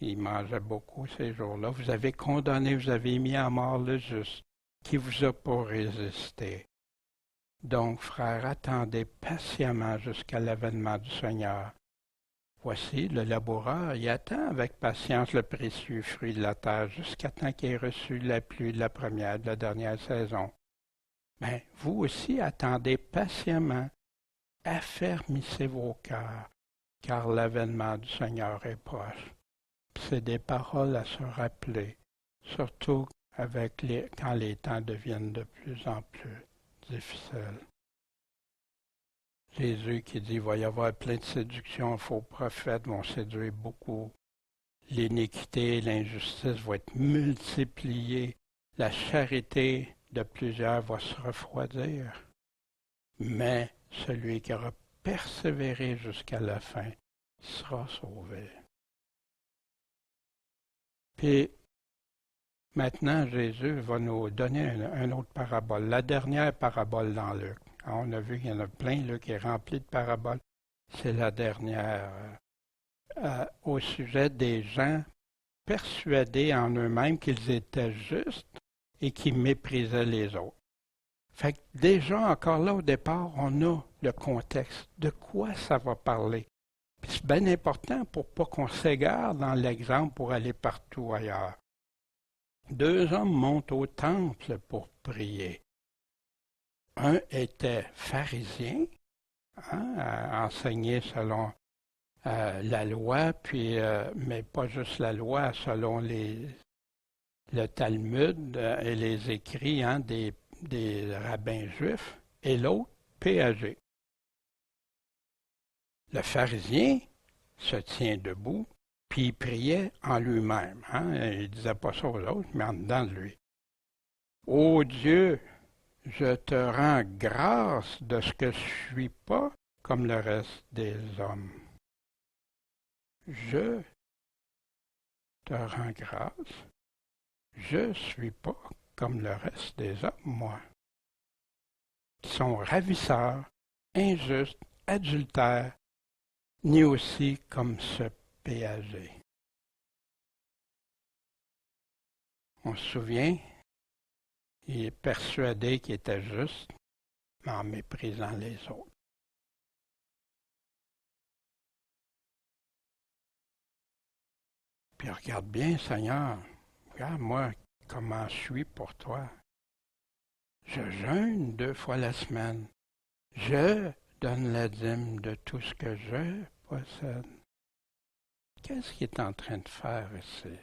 Il mangeait beaucoup ces jours-là. Vous avez condamné, vous avez mis à mort le juste, qui vous a pas résisté. Donc, frères, attendez patiemment jusqu'à l'avènement du Seigneur. Voici, le laboureur y attend avec patience le précieux fruit de la terre jusqu'à temps qu'il ait reçu la pluie de la première, de la dernière saison. Mais vous aussi attendez patiemment, affermissez vos cœurs, car l'avènement du Seigneur est proche. C'est des paroles à se rappeler, surtout quand les temps deviennent de plus en plus difficiles. Jésus qui dit, il va y avoir plein de séductions, faux prophètes vont séduire beaucoup. L'iniquité, l'injustice vont être multipliées. La charité de plusieurs va se refroidir. Mais celui qui aura persévéré jusqu'à la fin sera sauvé. Puis, maintenant, Jésus va nous donner une autre parabole, la dernière parabole dans Luc. On a vu qu'il y en a plein, Luc qui est rempli de paraboles. C'est la dernière au sujet des gens persuadés en eux-mêmes qu'ils étaient justes et qui méprisaient les autres. Fait que déjà, encore là, au départ, on a le contexte de quoi ça va parler. Puis c'est bien important pour pas qu'on s'égare dans l'exemple pour aller partout ailleurs. 2 hommes montent au temple pour prier. Un était pharisien, enseigné selon la loi, puis mais pas juste la loi, selon le Talmud et les écrits des rabbins juifs, et l'autre, péagé. Le pharisien se tient debout, puis il priait en lui-même. Il ne disait pas ça aux autres, mais en dedans de lui. Ô Dieu, je te rends grâce de ce que je ne suis pas comme le reste des hommes. Je te rends grâce. Je ne suis pas comme le reste des hommes, moi, qui sont ravisseurs, injustes, adultères, ni aussi comme ce péagé. On se souvient, il est persuadé qu'il était juste, mais en méprisant les autres. Puis regarde bien, Seigneur, regarde moi comment je suis pour toi. Je jeûne 2 fois la semaine. Je donne la dîme de tout ce que je possède. Qu'est-ce qu'il est en train de faire ici?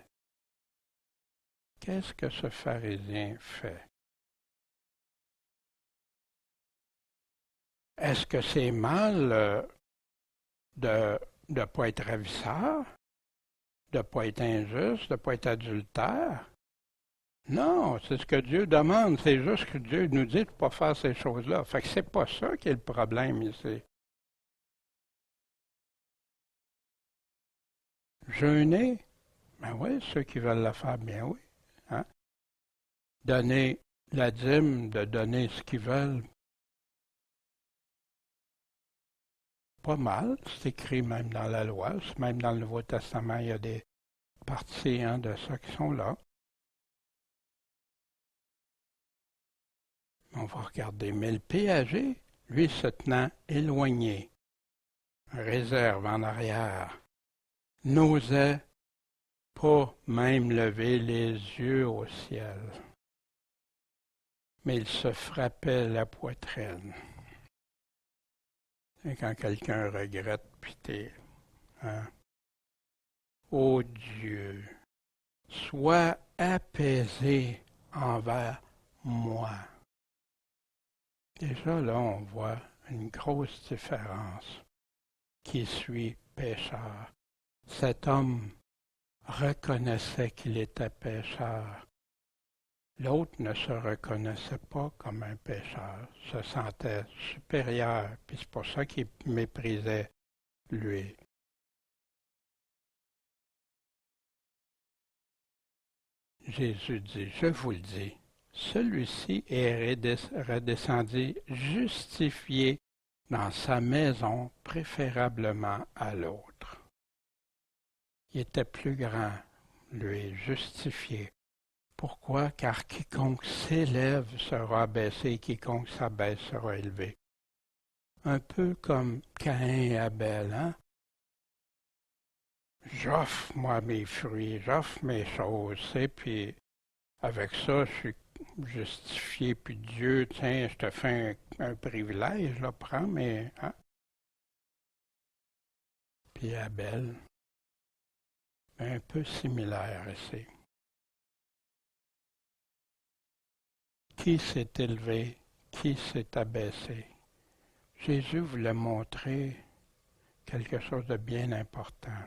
Qu'est-ce que ce pharisien fait? Est-ce que c'est mal de ne pas être ravisseur, de ne pas être injuste, de ne pas être adultère? Non, c'est ce que Dieu demande. C'est juste que Dieu nous dit de ne pas faire ces choses-là. Fait que c'est pas ça qui est le problème ici. Jeûner, ben oui, ceux qui veulent le faire, bien oui. Donner la dîme, de donner ce qu'ils veulent, pas mal. C'est écrit même dans la loi. Même dans le Nouveau Testament, il y a des parties de ça qui sont là. On va regarder. Mais le péagé, lui, se tenant éloigné, réserve en arrière, n'osait pas même lever les yeux au ciel. Mais il se frappait la poitrine. Et quand quelqu'un regrette, puis ô Dieu, sois apaisé envers moi. Déjà là, on voit une grosse différence. Qui suis pécheur. Cet homme reconnaissait qu'il était pécheur. L'autre ne se reconnaissait pas comme un pécheur, se sentait supérieur, puis c'est pour ça qu'il méprisait lui. Jésus dit, je vous le dis, celui-ci est redescendu justifié dans sa maison préférablement à l'autre. Il était plus grand, lui, justifié. Pourquoi? Car quiconque s'élève sera abaissé, et quiconque s'abaisse sera élevé. Un peu comme Caïn et Abel, hein? J'offre, moi, mes fruits, j'offre mes choses, et puis avec ça, je suis justifié, puis Dieu, tiens, je te fais un privilège, là, prends, mais, hein? Puis Abel, un peu similaire ici. Qui s'est élevé, qui s'est abaissé? Jésus voulait montrer quelque chose de bien important.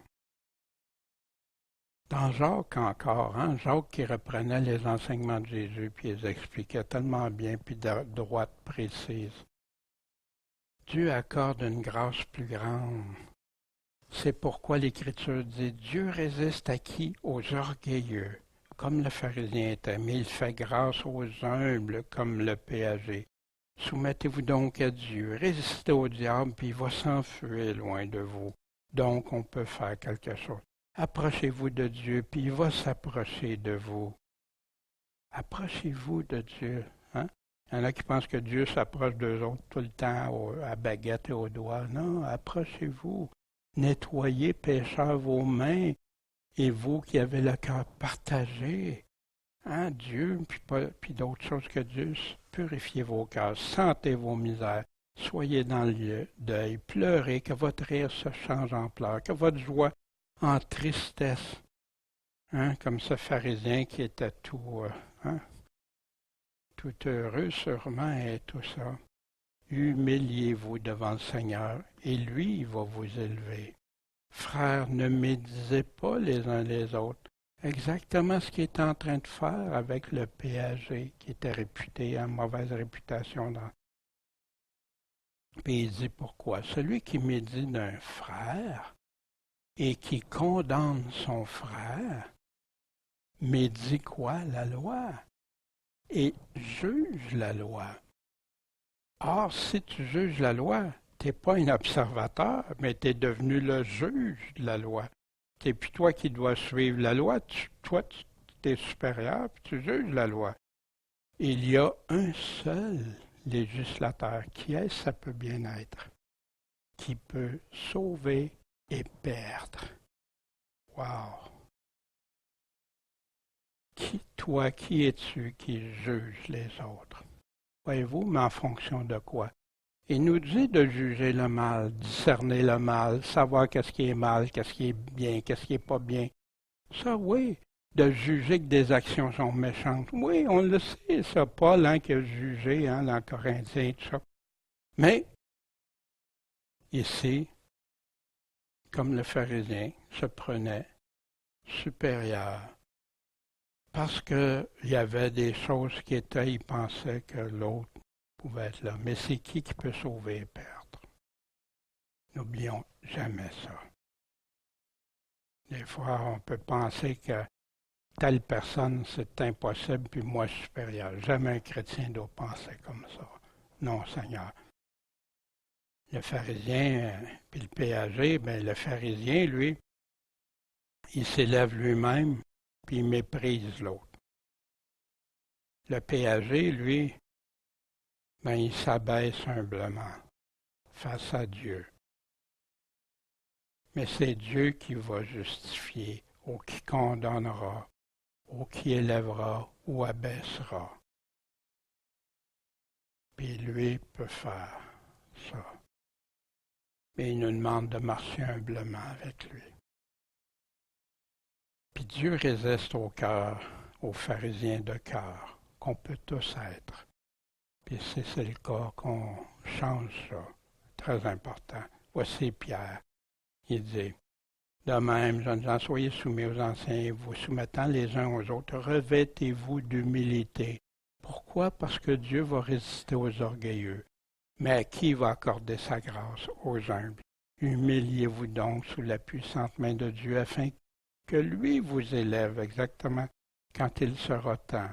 Dans Jacques encore, hein, Jacques qui reprenait les enseignements de Jésus, puis les expliquait tellement bien, puis de droite précise. Dieu accorde une grâce plus grande. C'est pourquoi l'Écriture dit, Dieu résiste à qui? Aux orgueilleux, comme le pharisien était, mais il fait grâce aux humbles, comme le péager. Soumettez-vous donc à Dieu, résistez au diable, puis il va s'enfuir loin de vous. Donc on peut faire quelque chose. Approchez-vous de Dieu, puis il va s'approcher de vous. Approchez-vous de Dieu. Hein? Il y en a qui pensent que Dieu s'approche d'eux autres tout le temps à baguette et aux doigts. Non, approchez-vous. Nettoyez, pécheurs, vos mains, et vous qui avez le cœur partagé. Hein, Dieu, puis d'autres choses que Dieu, purifiez vos cœurs, sentez vos misères, soyez dans le deuil, pleurez, que votre rire se change en pleurs, que votre joie en tristesse, hein, comme ce pharisien qui était tout heureux sûrement et tout ça. Humiliez-vous devant le Seigneur, et lui, il va vous élever. Frères, ne médisez pas les uns les autres. Exactement ce qu'il est en train de faire avec le péager, qui était réputé, à mauvaise réputation. Puis il dit pourquoi? Celui qui médit d'un frère et qui condamne son frère médit quoi? La loi. Et juge la loi. Or, si tu juges la loi, tu n'es pas un observateur, mais tu es devenu le juge de la loi. C'est puis toi qui dois suivre la loi, toi tu es supérieur, puis tu juges la loi. Il y a un seul législateur. Qui est-ce? Ça peut bien être. Qui peut sauver et perdre. Wow! Qui es-tu qui juge les autres? Voyez-vous, mais en fonction de quoi? Il nous dit de juger le mal, discerner le mal, savoir qu'est-ce qui est mal, qu'est-ce qui est bien, qu'est-ce qui n'est pas bien. Ça, oui. De juger que des actions sont méchantes. Oui, on le sait, ça, Paul, hein, qui a jugé, hein, dans Corinthiens, tout ça. Mais, ici, comme le pharisien se prenait supérieur, parce qu'il y avait des choses qui étaient, il pensait que l'autre pouvait être là. Mais c'est qui peut sauver et perdre? N'oublions jamais ça. Des fois, on peut penser que telle personne, c'est impossible, puis moi, je suis supérieur. Jamais un chrétien doit penser comme ça. Non, Seigneur. Le pharisien, puis le péager, bien, le pharisien, lui, il s'élève lui-même, puis il méprise l'autre. Le péager, lui, ben, il s'abaisse humblement face à Dieu. Mais c'est Dieu qui va justifier, ou qui condamnera, ou qui élèvera, ou abaissera. Puis lui peut faire ça. Mais il nous demande de marcher humblement avec lui. Puis Dieu résiste au cœur, aux pharisiens de cœur, qu'on peut tous être. Puis si c'est le cas, qu'on change ça. Très important. Voici Pierre. Il dit, de même, jeunes gens, soyez soumis aux anciens, vous soumettant les uns aux autres, revêtez-vous d'humilité. Pourquoi? Parce que Dieu va résister aux orgueilleux. Mais à qui va accorder sa grâce? Aux humbles. Humiliez-vous donc sous la puissante main de Dieu afin que lui vous élève exactement quand il sera temps,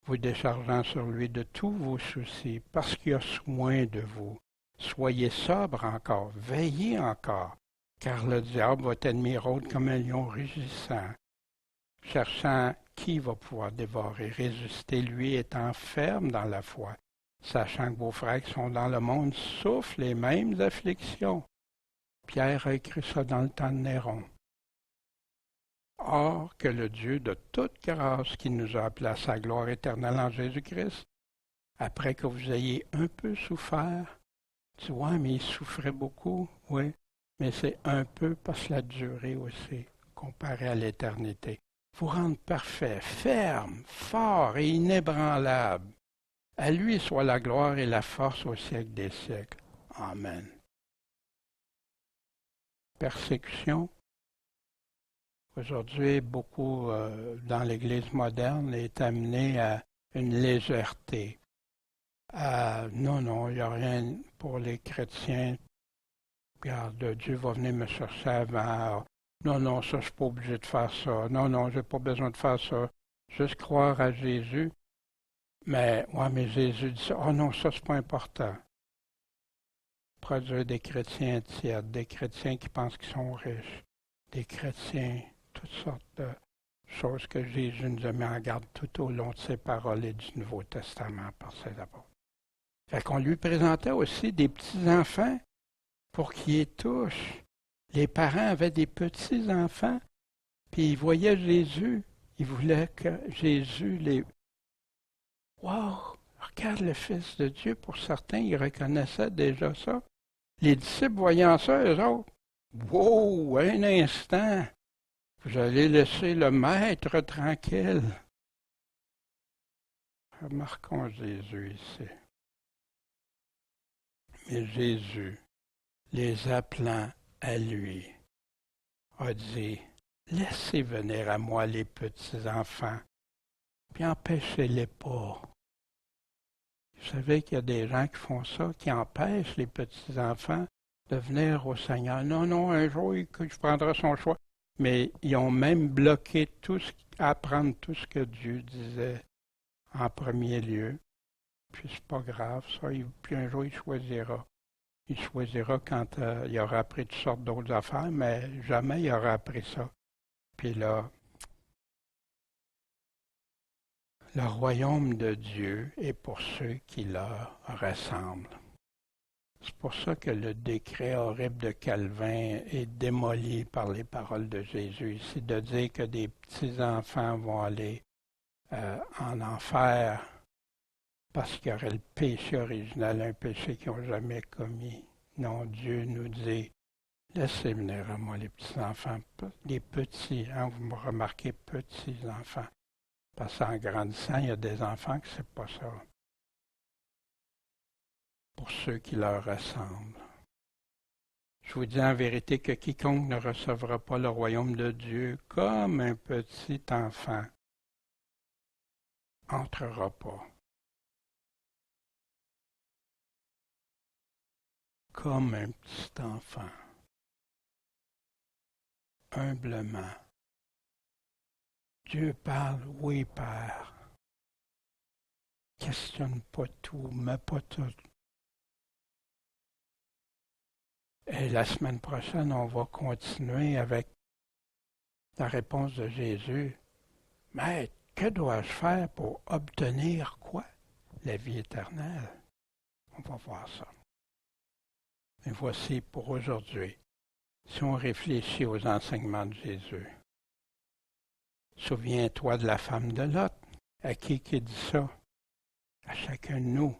vous déchargeant sur lui de tous vos soucis, parce qu'il a soin de vous. Soyez sobre encore, veillez encore, car le diable, votre ennemi, rôde comme un lion rugissant, cherchant qui va pouvoir dévorer. Résister, lui, étant ferme dans la foi, sachant que vos frères qui sont dans le monde souffrent les mêmes afflictions. Pierre a écrit ça dans le temps de Néron. Or, que le Dieu de toute grâce qui nous a appelés à sa gloire éternelle en Jésus-Christ, après que vous ayez un peu souffert, tu vois, mais il souffrait beaucoup, oui, mais c'est un peu parce que la durée aussi, comparé à l'éternité. Vous rendre parfait, ferme, fort et inébranlable. À lui soit la gloire et la force au siècle des siècles. Amen. Persécution. Aujourd'hui, beaucoup dans l'Église moderne est amené à une légèreté. Non, il n'y a rien pour les chrétiens. Regarde, Dieu va venir me chercher avant. Non, ça, je ne suis pas obligé de faire ça. Non, je n'ai pas besoin de faire ça. Juste croire à Jésus. Mais Jésus dit ça. Oh non, ça, c'est pas important. Produire des chrétiens tièdes, des chrétiens qui pensent qu'ils sont riches, des chrétiens, toutes sortes de choses que Jésus nous a mis en garde tout au long de ses paroles et du Nouveau Testament par ses apôtres. Fait qu'on lui présentait aussi des petits-enfants pour qu'ils y touchent. Les parents avaient des petits-enfants, puis ils voyaient Jésus. Ils voulaient que Jésus les... Wow! Regarde le Fils de Dieu. Pour certains, ils reconnaissaient déjà ça. Les disciples voyant ça, eux autres, wow! Un instant! Vous allez laisser le Maître tranquille. Remarquons Jésus ici. Mais Jésus, les appelant à lui, a dit, laissez venir à moi les petits-enfants, puis empêchez-les pas. Vous savez qu'il y a des gens qui font ça, qui empêchent les petits-enfants de venir au Seigneur. Non, un jour, je prendrai son choix. Mais ils ont même bloqué apprendre tout ce que Dieu disait en premier lieu. Puis c'est pas grave, ça. Puis un jour, il choisira. Il choisira quand il aura appris toutes sortes d'autres affaires, mais jamais il aura appris ça. Puis là, le royaume de Dieu est pour ceux qui leur ressemblent. C'est pour ça que le décret horrible de Calvin est démoli par les paroles de Jésus ici, de dire que des petits-enfants vont aller en enfer parce qu'il y aurait le péché original, un péché qu'ils n'ont jamais commis. Non, Dieu nous dit, laissez venir à moi les petits-enfants, les petits, hein, vous me remarquez, petits-enfants. Parce qu'en grandissant, il y a des enfants que c'est pas ça. Pour ceux qui leur ressemblent. Je vous dis en vérité que quiconque ne recevra pas le royaume de Dieu comme un petit enfant entrera pas. Comme un petit enfant. Humblement. Dieu parle, oui, Père. Questionne pas tout, mets pas tout. Et la semaine prochaine, on va continuer avec la réponse de Jésus. Maître, que dois-je faire pour obtenir quoi? La vie éternelle. On va voir ça. Et voici pour aujourd'hui, si on réfléchit aux enseignements de Jésus. Souviens-toi de la femme de Lot. À qui dit ça? À chacun de nous.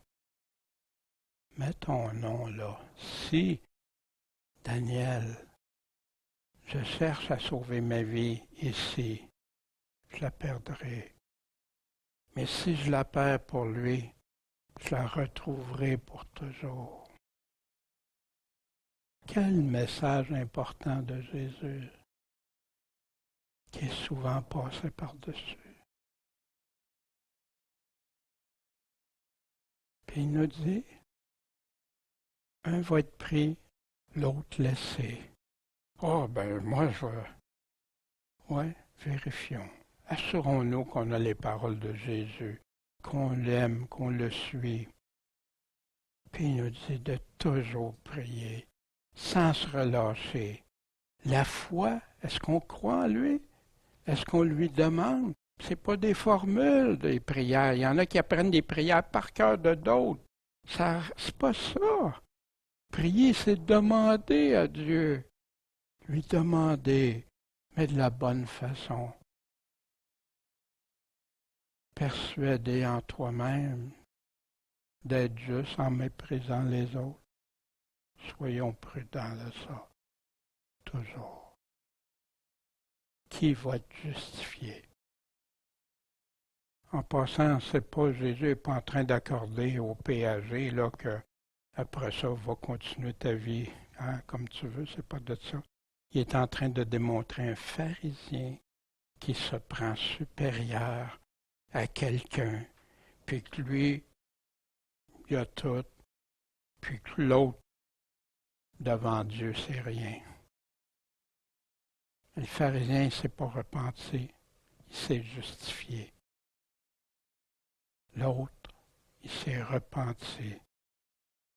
Mets ton nom là. Si, Daniel, je cherche à sauver ma vie ici, je la perdrai. Mais si je la perds pour lui, je la retrouverai pour toujours. Quel message important de Jésus qui est souvent passé par-dessus. Puis il nous dit, un va être pris, l'autre laissé. Oh, moi je vais... Ouais, vérifions. Assurons-nous qu'on a les paroles de Jésus, qu'on l'aime, qu'on le suit. Puis il nous dit de toujours prier, sans se relâcher, La foi, est-ce qu'on croit en lui? Est-ce qu'on lui demande? C'est pas des formules, des prières. Il y en a qui apprennent des prières par cœur de d'autres. C'est pas ça. Prier, c'est demander à Dieu. Lui demander, mais de la bonne façon. Persuadé en toi-même d'être juste en méprisant les autres. Soyons prudents de ça. Toujours. Qui va te justifier? En passant, c'est pas Jésus n'est pas en train d'accorder au péager là que après ça va continuer ta vie comme tu veux, c'est pas de ça. Il est en train de démontrer un pharisien qui se prend supérieur à quelqu'un, puis que lui, il a tout, puis que l'autre, devant Dieu, c'est rien. Le pharisien, il ne s'est pas repenti, il s'est justifié. L'autre, il s'est repenti.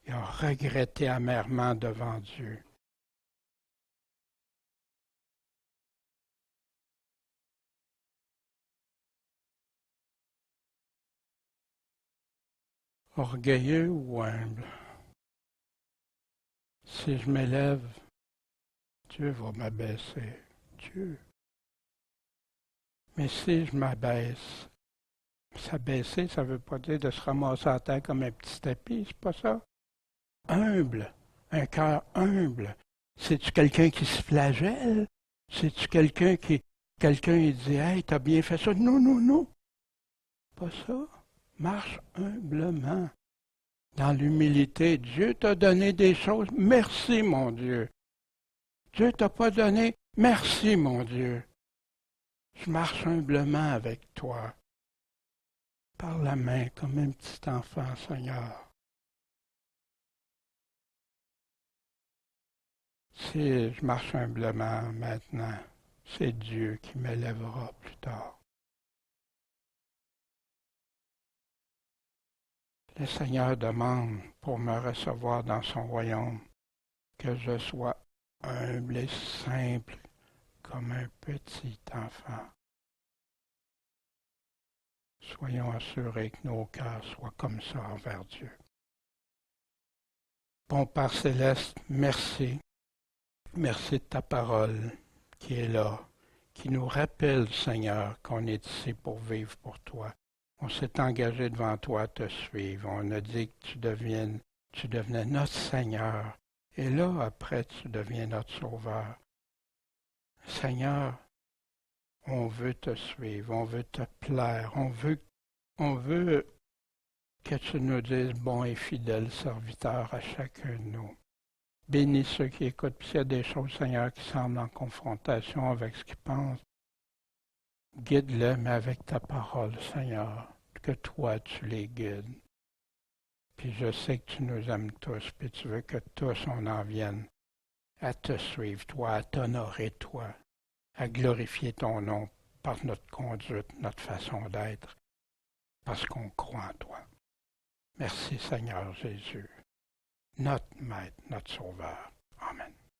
Il a regretté amèrement devant Dieu. Orgueilleux ou humble? Si je m'élève, Dieu va m'abaisser. Dieu. Mais si je m'abaisse, s'abaisser, ça ne veut pas dire de se ramasser à terre comme un petit tapis, c'est pas ça. Humble, un cœur humble. C'est-tu quelqu'un qui se flagelle? C'est-tu quelqu'un il dit, hey, t'as bien fait ça? Non, non, non. Pas ça. Marche humblement. Dans l'humilité, Dieu t'a donné des choses. Merci, mon Dieu. Dieu t'a pas donné. Merci, mon Dieu. Je marche humblement avec toi. Par la main comme un petit enfant, Seigneur. Si je marche humblement maintenant, c'est Dieu qui m'élèvera plus tard. Le Seigneur demande pour me recevoir dans son royaume que je sois humble et simple comme un petit enfant. Soyons assurés que nos cœurs soient comme ça envers Dieu. Bon Père céleste, merci. Merci de ta parole qui est là, qui nous rappelle, Seigneur, qu'on est ici pour vivre pour toi. On s'est engagé devant toi à te suivre. On a dit que tu devenais notre Seigneur. Et là, après, tu deviens notre Sauveur. Seigneur, on veut te suivre, on veut te plaire, on veut que tu nous dises bon et fidèle serviteur à chacun de nous. Bénis ceux qui écoutent, puis s'il y a des choses, Seigneur, qui semblent en confrontation avec ce qu'ils pensent, guide-les, mais avec ta parole, Seigneur, que toi, tu les guides. Puis je sais que tu nous aimes tous, puis tu veux que tous on en vienne à te suivre, toi, à t'honorer, toi, à glorifier ton nom par notre conduite, notre façon d'être, parce qu'on croit en toi. Merci, Seigneur Jésus, notre Maître, notre Sauveur. Amen.